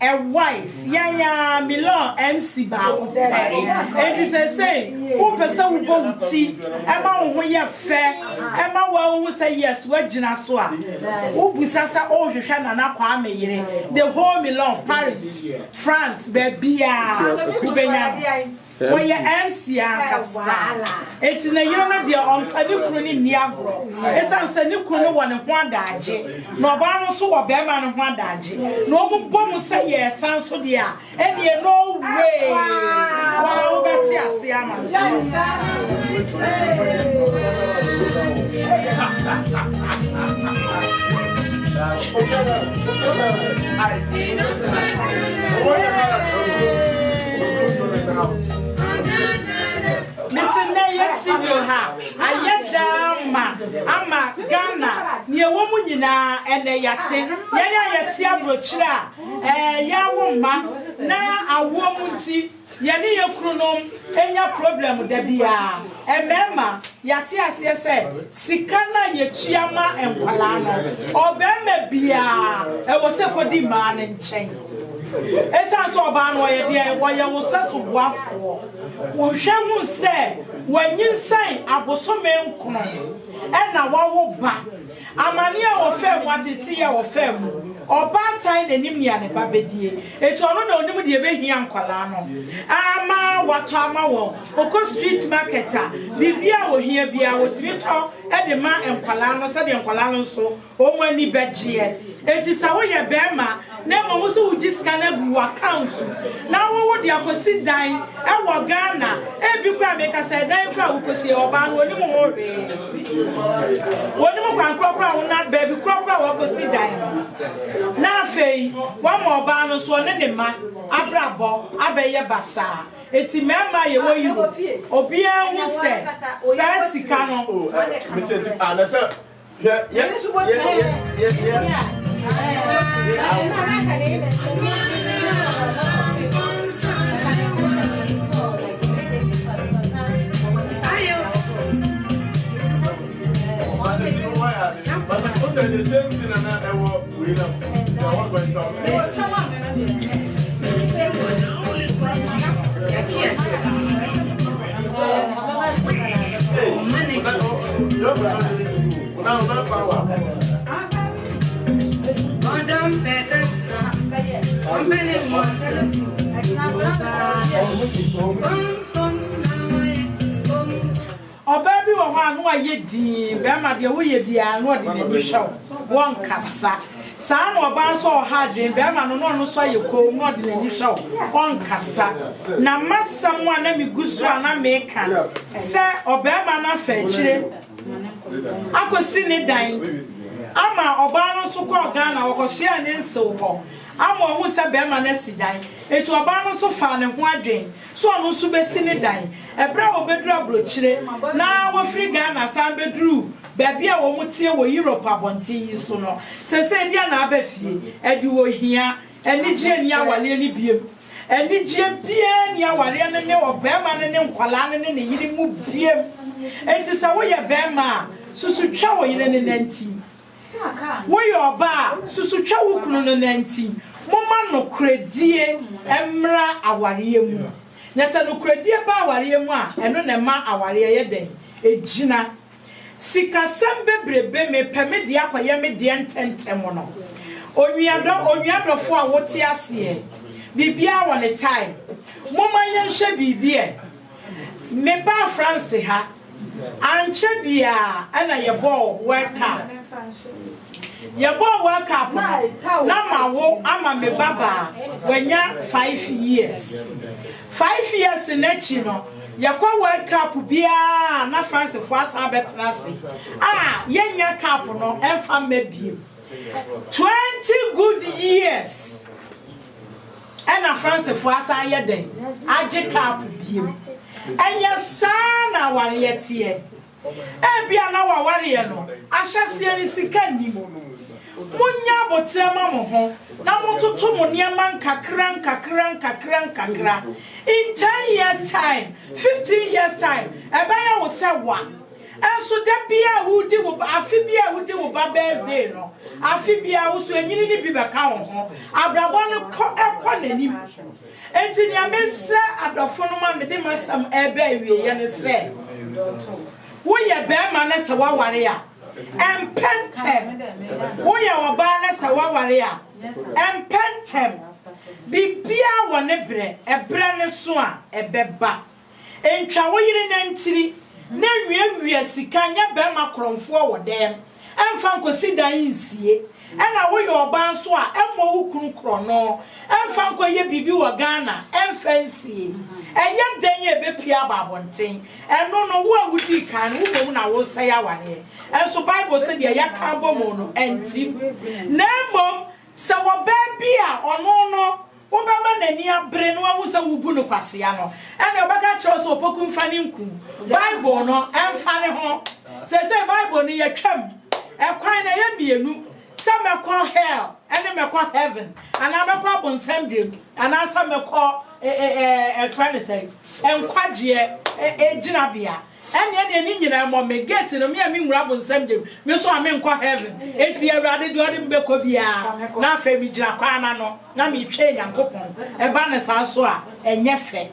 A wife, Milon MC ba. It is a say, who person will go tea, Emma when you fair, Emma will say yes, what Jinaswa. Who Busasa old Shana Kwame, the whole Milon, Paris, France, Bebia, when you MC Kasa. It's in a year, dear, on Fadukuni Niagro. It's on Sanukuna one and one daji. No Bano so a Beman and one daji. No bomb say yes, sounds so dear. And you no way. Wow, that's Listen, studio ha. Ayedama, ama Ghana. Nye woman yina ene yate. Yati abrochira. Ya woma na awomunti. Yani yekrunom enya problem debia. Emema yate ase se sikana yetuama enkwala no. Obeme bia e wo se kodi ma ne nchen. Esa so ba no ye de wo ye wo se so boafo. Wo hwemu se wanyinsan abosome nkono e na wawo ba amane a wo fam watete ya wo fam oba tan nanim nia ne babedie etu ono na onim de behia nkwala no ama wato ama wo oko street marketer bibia wo hia bia wo timi to e de ma nkwala no se de nkwala no so o mu ani begie eti sa wo ye bema na mo so uji scanner bu account na wo de akosi dan e wo Ghana e bi kura make say dan kura wo kosi oba no oni mo ho re woni mo kwan kura wo na baby kura wo kosi dan na afei wo mo oba no so ne ma abrabo abeye basa eti mema ye wo yi obi anwu se sa sika no Mr. Anasa the same thing and I will read up. Obabi wo ha no ayedi be ma de wo ye bia no de nani hwew won kasa saa no oba so ha dwen be ma no no so ayeko no de nani hwew won kasa na masam wa na migusu ana meka se obema na fa chire akosi ni dan ama oba no so ko Ghana wo ko hia ne nsew ho ama ohu se be ma na sidan etu oba no so fa ne ho adwen so onu so be sini dan ebra obedru abrochire na wo free Ghana san bedru baby a wo mutie wo Europe abonti yi so no se dia na abafie edi wo hia enigye ni awale ni biem enigye bie ni awale ne obema ne nkwala ne yiri mu biem enti sa wo ye bema susu twa wo yire ne nanti wo ye oba susu twa wo kunu no nanti moma no kredie emra aware mu na se no kredie ba aware mu a eno na ma aware ye den ejina sikasem bebrebe me peme de akoye me de ententem no onwiado fo a wote ase bibia won the time moma ye hwe bibie me ba France ha anche bia ana ye ball World Cup ye ball World Cup na mawo ama me baba wanya 5 years 5 years na chi no yakwa World Cup bia na France fo asa betna se yenya cup no emfa mabiem 20 good years and France fo asa yeden age cup biem enya sana warietie bia na wa ware no ahyase ni sika nim munya botrama mo ho na mototo mo niema nkakra in 10 years time 15 years time ebaya wo se wa enso da bia wudi wo afi bia wudi wo ba birthday no afi bia wo so enyini ni bi be ka wo ho abrabo no ekọ nanim enti ni amese adofo no ma me de masam ebe awie ye ne se wo ye be ma na se wa ware a empentem wo ye oba na se wa ware a empentem bibia wo ne ebre ne so a ebeba entwa wo yire na ntiri na nwiawia sika nya be ma kromfo wo dem emfa nkosi dan nsie ena wo ye oba nso a emmo wo kunu krono emfa nkoye bibi wo Ghana emfa nsie eye dan ye bepia babonten eno no wo awudi kan wo bom na wo se ya wane enso Bible say de ya kan bomo no entim na mom se wo ba bia ono no wo ba ma nani abre no wo se wo bu no kwasea no ene obaka kire so opoku mfani nku Bible no emfa ne ho se Bible ni ye twam ekwan na ye mienu some call hell and me call heaven and I call bonsam dem and I some call trying to say enkwagye ejinabia and ye nyina mo me get no me nwura bonsam dem me so am call heaven enti awrade do ade mbeko bia na afa mi gina kwa na no na me twe yankopon e ba ne sa so a enye fe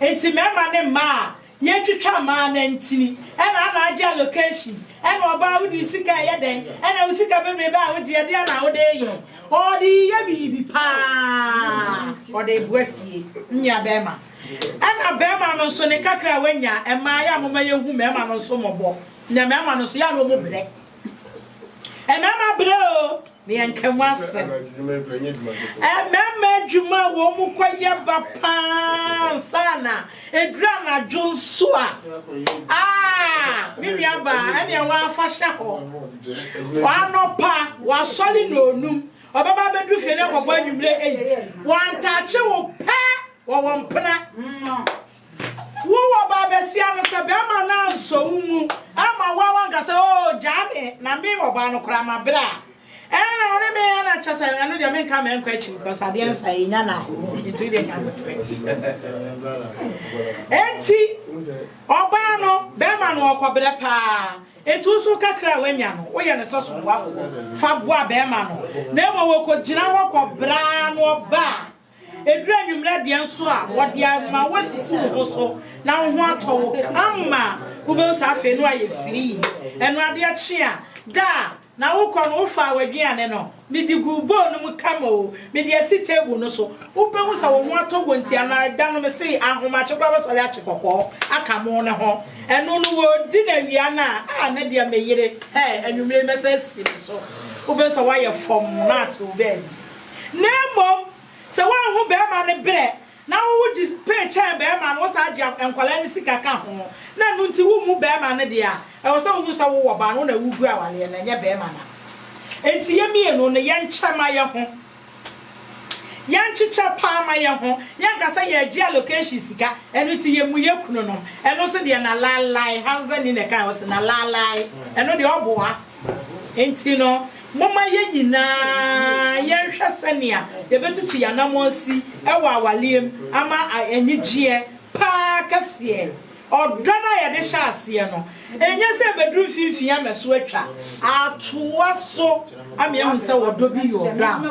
enti me ma ne ma ye twitwa ma na ntini e na agya location and oba wudi sika ye den and we sika bebre ba wudi ye dia na wo de ye o di ye bibi pa o de buafie nya bema and abema no so ne kakra wanya e ma ya moma ye hu mema no so mobo nya mema no so ya no mo bre e mema bre o ne enkamwase mema djuma wo mu kwaye ba pa sana edra na jonso a mi aba ene wa fa hye ho wa no pa wa soli no onum obaba bedu fie ne kobo anwumre 8 wa ntache wo pa wo wompena wo ba besia no se be ma na nso umu ama wa ngasa o jame na mi oba no kra ma bra ena one me na chasa anu dia me nka me nkwa chi because ade nsa nya na itu de nya mutres enti oba no be ma no okobre pa etu so kakra wanya no wo ye ne so so boafo fa boa be ma no na mo wo ko gina wo kobra no ba edura nwumra de nso a wo de azma wasisi wo so na ho atọ kama wo be sa afi no aye free enu ade a chi a da na wo ko no fa waduane no me di gubo no mu kama o me di asi table no so wo be wo sa wo ho atọ wonti ana da no me sei ahoma che kwa so ya che kokko aka mo ne ho enu no wo di na wia na a na dia meyire anwumre me sa si so wo be sa wa ye fom na to be na mom se wa hu be ma ne bre na wo ji pay chain be ma no sa agya enkwala ni sika ka ho na nu nti wo mu be ma ne dia e wo so wo so wo ba no na wugu awale na nye be ma na enti ye mie no ne ye nchama ye ho ye nchicha pa ma ye ho ye nkasa ye agya location sika enu ti ye mu ye kunu no enu so de na lalai house ni ne kan wo se na lalai enu de oboa enti no mama ye nyina ye hwɛ sania ye betutu ya namosi ewa awaliem ama anyigye pa kase odɔ na ye de hya ase no enye se bedru fifi ya meso atwa atoa so ama ye hu se wodɔ bi yo dɔ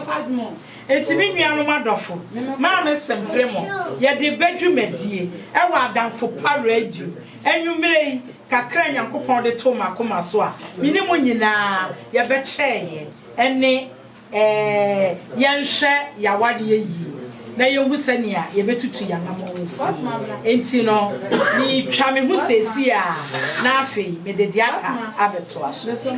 eti mi nua no madɔfo ma me sempre mo ye de bedwumadie ewa adamfo pa radio enwumre kakra nyankopon de to makoma so a minimu nyina ye be kyeye ene yenhwe yawade yi na yenhu sania ye betutu ya namonsi enti no mi twa me hu sesi a na afei me de diaka abeto aso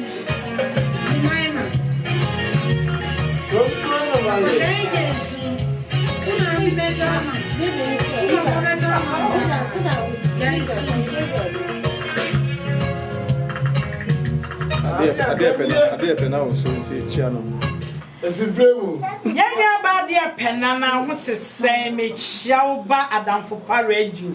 Ade pena wo so nti chia no. Esibremu. Yanya ba de pena na ho te se me chia wo ba adamfo pa radio.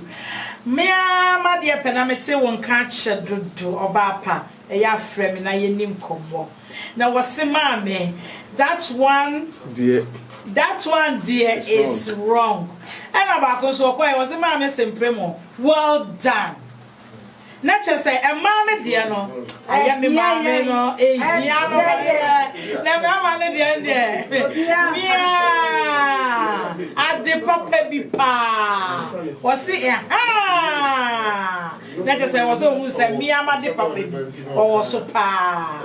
Me ama de pena me te won ka che dodo oba pa. ya frɛ me na yenim kombo na wose maame that one dear is wrong and about so kwai wose maame sempremo well done na chese e maame dear no aya me maame no ehia no na maame dear mia ade papa bi pa wose na chese wose hu se mia ma de papa bi o so pa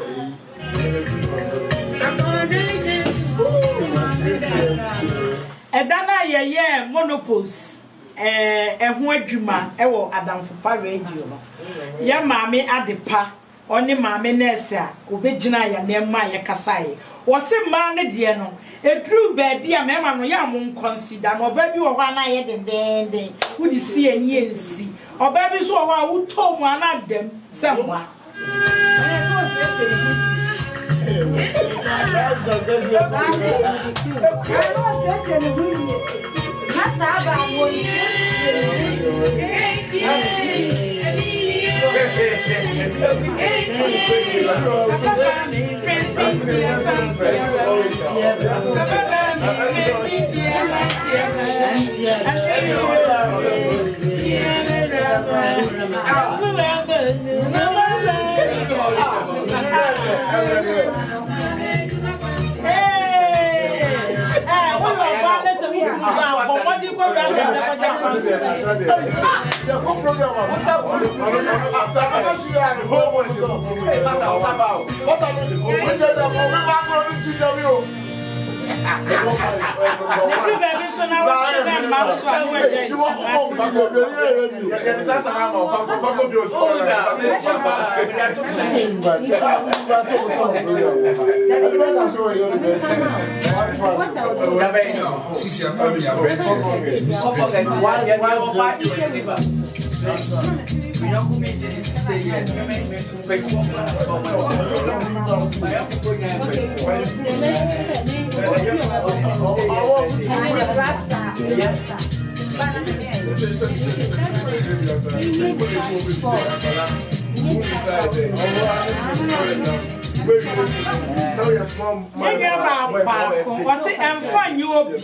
Edana yeye monopoles ho adwuma wo Adamfo pa radio no ya maame adepa oni maame nurse a obegina ya na ma ye kasae wo se ma ne de no edru baabi a mema no ya mo consider no baabi wo hwa na ye dendenden wo di si ani ensi obaabi so wo a wo to mu ana dem se ho What's it and fun you obi?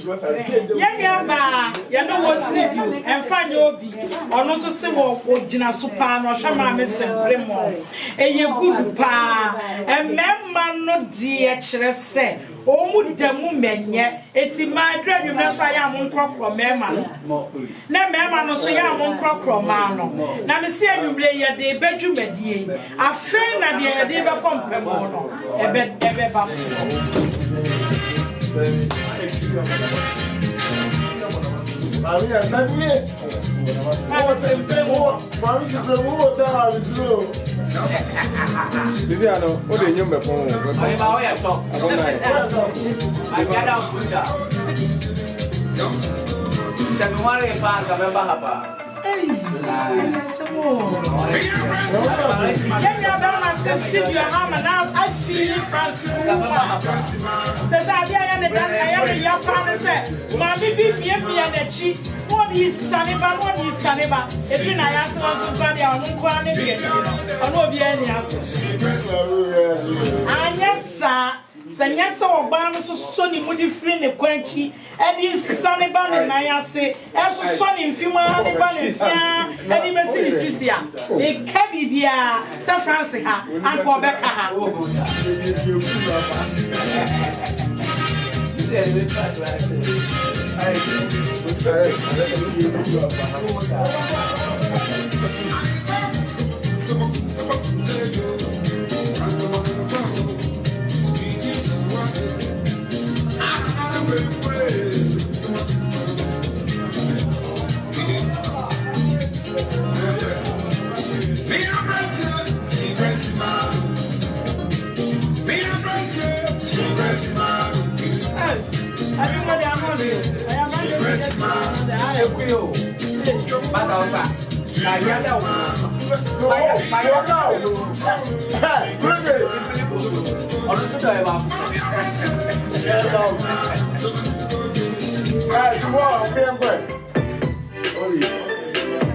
Yaba, you know what's it you and fun you obi. Or no so say what Gina Supan or Shama Miss and Primo. A ye good pa, and memman no dear say. O mu demu menye eti ma dra nwumna so ya mo nkrokro mema no na mema no so ya mo nkrokro ma no na me se anwumre ye de badwumadie afen na de ye de be kompemo no ebe ba Maria, Nadia. What's the same? Mami se preocupou da Alisro. Dizia não, o de nyumba pon. Ai ba o ya to. Ai kada kuda. Sabe mare pa ka be ba hapa. Hey, I feel Francis. Says I am the young Mammy be the cheek. What is Saniba? What is Saniba? If you I ask us to buy our own quantity, I won't be any answer. Ah, yes, sir. Sanyasa obano so soni mudi free ne kwanchi edi sane ba ne nan ase eso soni mfima ne ba ne fia edi mesi sisia e ka bibia sa France ha anko beka ha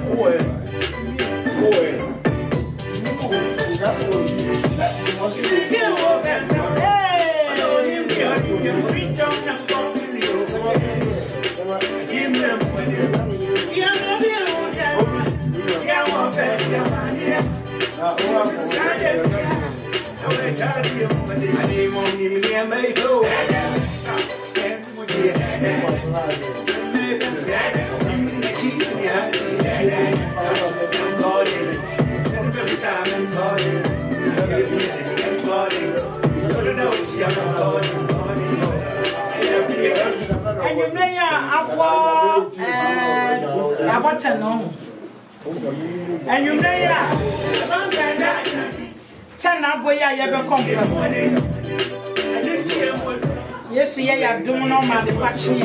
Oi. And you may have and you may turn up where I ever come from. Yes, yeah, doing no man, the watching.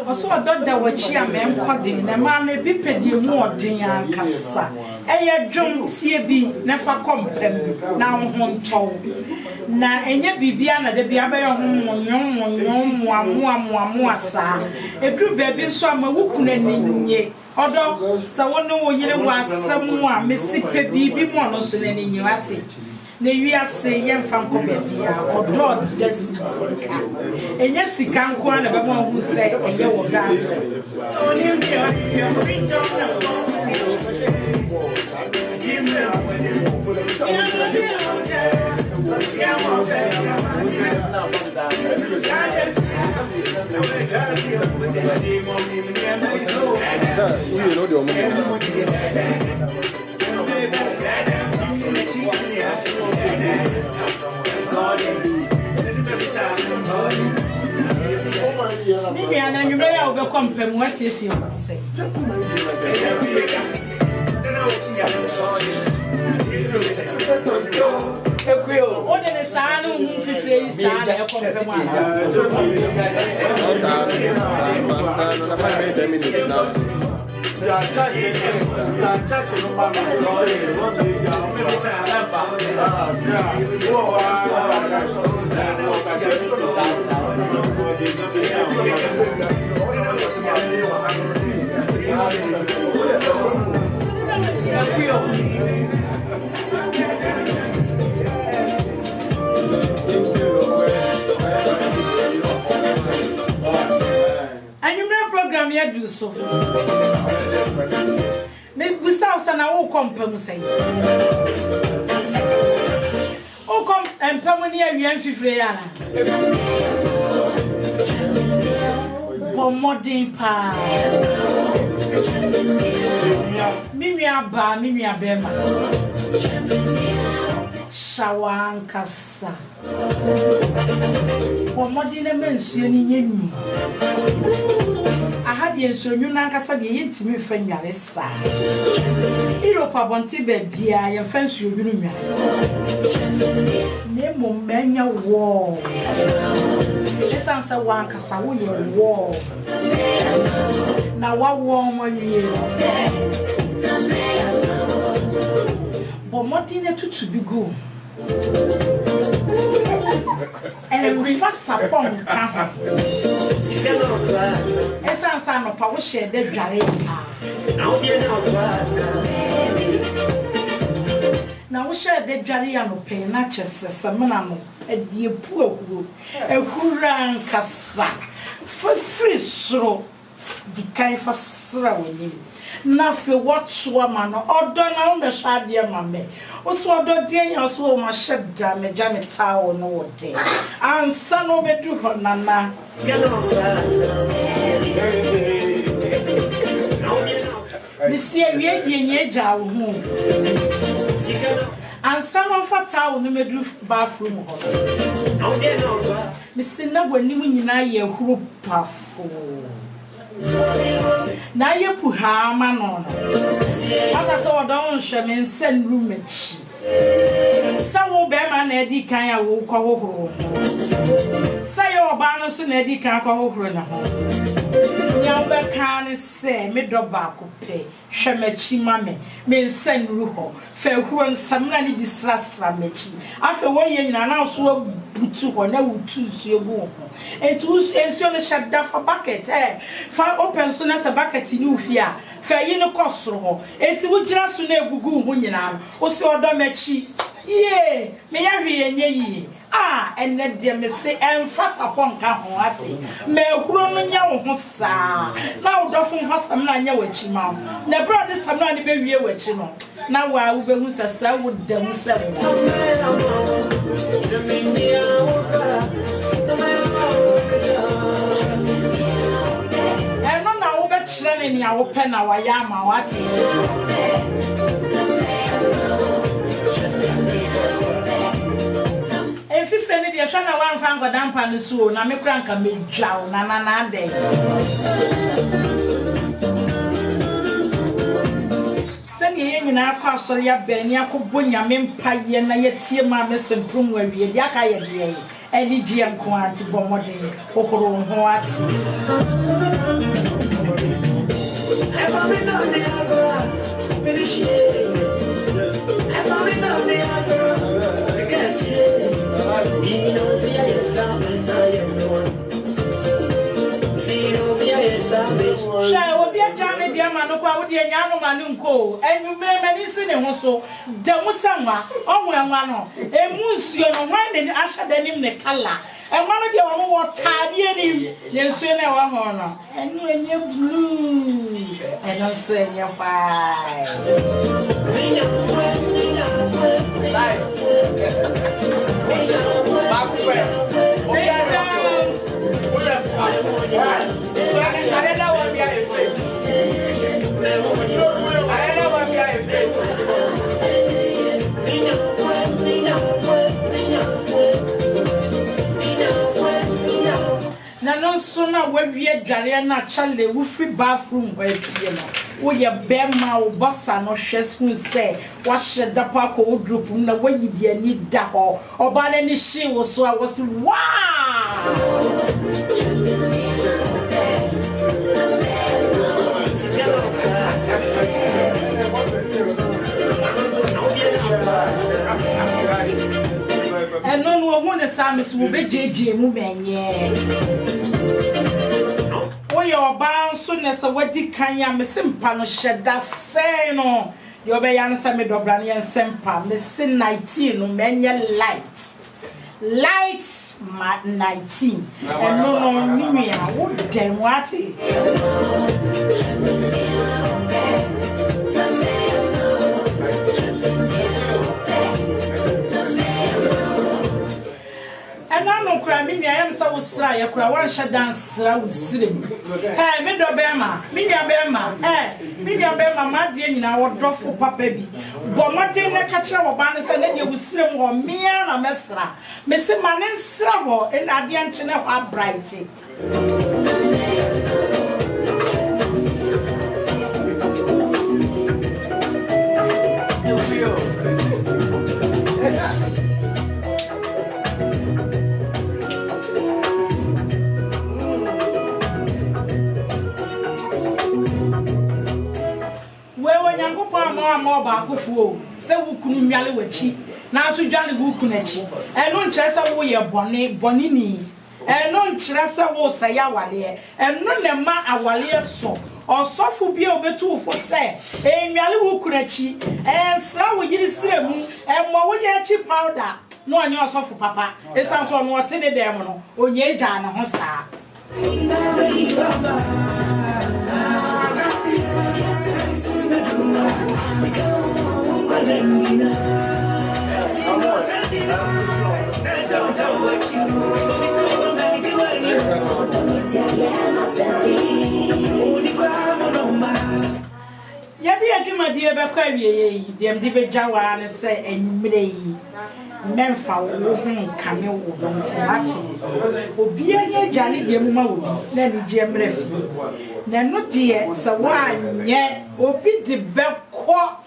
Also, I don't know what she am coding, a man may be petty more than Yankasa. A drum CB never comprehend now on told. Na enye bibiana de biabe mo sa edru baby so ama wukuna ninye odo sa wono wo yire wasam a mesipe bibi mo no so ninye wate na wiase yemfa nko bia odo desika enye sika nko na be mo hu se enye wo gas Mimi ana nyumba ya obekompa mu asiesie mu se Ekwio o de ne saanu hu fifire yi saana e kompa mu ana program ya do so me busa na wo kompam sai o kom empam ni awian fifire ya na modern pa mimi abema shawankasa modern mensuo ni nyenu ahadi ensuo na nkasa de yentimi fa nware sa Europe abonti be bia ye fa nsuo bi no nware ne mo menya wo esansa wankasa wo ye wo na wawo mo wie bo modern tutu bi go and we fast upon ka esansa no pa wo share de dware share the dware no pay na chese semana no edie pu ehura nkasa free soro di kan fa sra woni na fe wotso ama no odo na o me hwade ama me o so odo de yan so o ma shebja me tawo no wode ansa no bedu ho nana Missy, we are the jaw home. And some of our town no do bathroom. Missy, no one knew in a year who puffo. Now you put her man on. I saw down shaman send roomage. Some Beman Eddie can walk over. Say your banner soon Eddie can go over. Nyamba kan se me doba ko pe hwemachi mame me nsan ruho fe huro nsamna ni bisrasra mechi afa woye nyina na so butu ho na wutu nsuo gu ho etu ensuo no shada fa bucket fa open so na sa bucket ni ufia fa yi no kosoro ho eti wugira so na egugu ho nyina o se odo mechi ye me ya hwe enye yi enne de me se enfasa ponka ho ati me huro no nya wo ho saa na wo dofo fasam na nya wachi ma na bro de sam na ne be wie wachi no na wa wo be hu sasa wo da hu se wo eno na wo be kire ne nia wo pe na wa ya ma wati Shana one fan go down pan so na me kranka me dwaw na de Sani ye nyina akwa so ya bani akobɔ nyame mpaye na yetie ma me semprum wa wie dia ka ye de eni ji enko ati bomode kokoro ho ati Sha obi ajame dia manu kwa wodi anyano manu nko enyume mani si ne ho so de musanwa onwo enwa no emunsuo no wan ne ahya danim ne kala enwa no dia wo mo taade ni ne nsuo na wa ho no enu enye blue eno so enye Sona we dware na chale wo free bathroom wa pie no wo ye bema wo bossa no hwes hu se wa hye dapa ko wo group na wo yidi ani da ho oba na ni hye wo so a wo se wow eno no wo ne samis wo be jeje mu menye Oyo ban so ne se wadi kan ya me sempa no hyeda sei no yo be ya no se me dobra ne sempa me se 19 no menye light ma 19 eno no nimi a wo den wati Mimi I am so sry ya kura wan sha dance ra usirem me do be ma me nua be ma me nua be ma ma de nyina wo dofo papa bi bo moden na ka kire wo ba ne se na de usirem ho mea na mesra me se ma ne nsra ho e na de anche na ho bright Mo ba kofuo se wukunu nwale wachi na so dwane wukunu achi eno nkyere se wo ye bone ni eno nkyere se wo se ya wale eno ne ma awale so Osofu bi obetu fo se enwale wo kurachi sra wo yiri sremu mo wo ye chi powder no anya osofu papa esan so no ote ne dem no onye eja ne ho saa Yadi adwuma die be kwa wie yi dem de be jawa ne se enmire yi memfa wo hu kame wo don ati obi anye jane die mu ma wo na ni je mre fi na no die se wa anye obi de be ko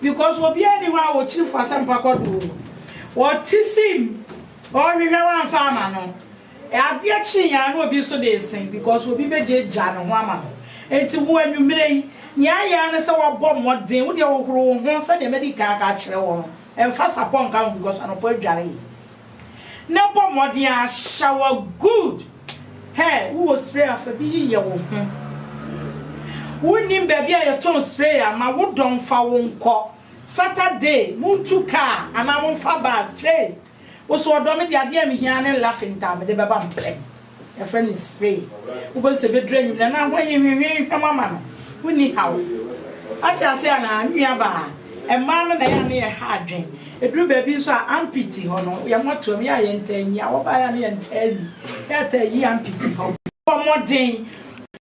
because obi ani wa wo chiri fo asampa ko do wo tisim o hwehwe wa fa ama no e ade achi ya na obi so de sin because obi be je jane ho ama no enti wo anwumire yi nya na se wa bom modin wo de wo horo ho se de medical ka kire wo emfa sapon ka because anopo adware na bom modin a shower good hey who was spray afa bi ye wo ho wonim ba bia ye ton spray ma wo don fa wo nko Saturday muntu ka ama mo fa ba spray wo so do me de ade am hia ne laughing time de beba mple your friend is spray wo go se be dream na ho ye hwehwe mama no woni hawo ati ase ana nwia ba e ma no na ya ne ye ha adwen edru ba bi so ampiti ho no ye motom ya ye ntanyi a wo ba ya ne ye ntani ya ta yi ampiti ho pomodin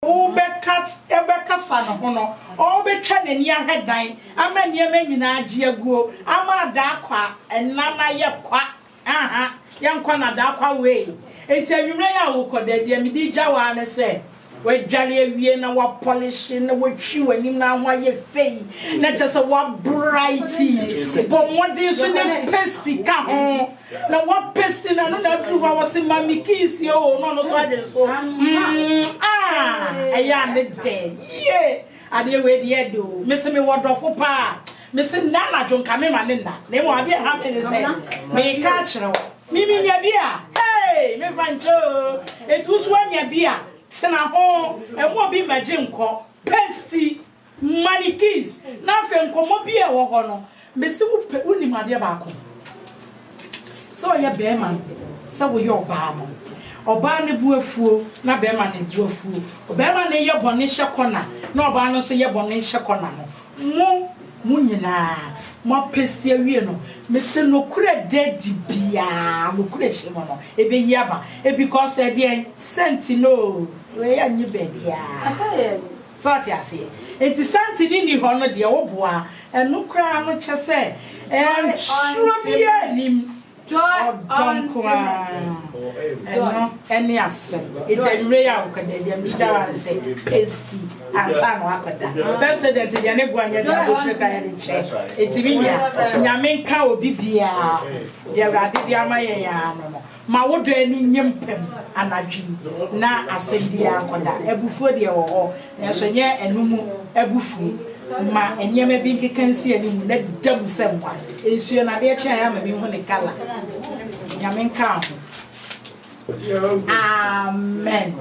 o be cut e be kasa no ho no o be twa nani ahedan ama niam nyina age aguo ama da kwa enana ye kwa aha ye nkwa na da kwa we enti anwumre ya wo kodade mi di jawa ne se we dwale awie na wa polish na we twi wanim na ho ye fei na just wa brighty but what is the pasty ka ho na wa pasty na no na dru wa se mami kiss yo no so ade so aya ne de ye ade we de do me se me wodofo pa me se na na jonka me ma ne na mo ade ha me se me ka kire wo mimi nya bia hey me fancho etusu anya bia sena ho emu obi maje nko pasty manikis na fe nkomo bi e wo ho no mesi wo ni made ba ko so ya be man se wo yo ba mo oba ne buafuo na be man ne buafuo oba man ne ye bone hye kona na oba no so ye bone hye kona no mu nyina mo pasty awie no mesi no kura dedi bia no kura hye mo no ebe yaba e because e dey sentinel we anyi bebia asaye so atiase enti santini ni ho no de wo boa enu kra no chese en trobia nim joy on eno eni ase enti mre ya ukadede mi dawa se pasty asa no akoda president ya ne guanya da bo cheka ya de che enti binya nyame nka obi bia de awrade de amaye ya no ma wodo ani nyempem anadwi na asembia akoda ebufuo de wo ho na so nye enumu ebufu ma enyeme bi nkekansi ani mu na dam semwa ensuo na de kya ya ma bi hu ne kala nyame nka ho amen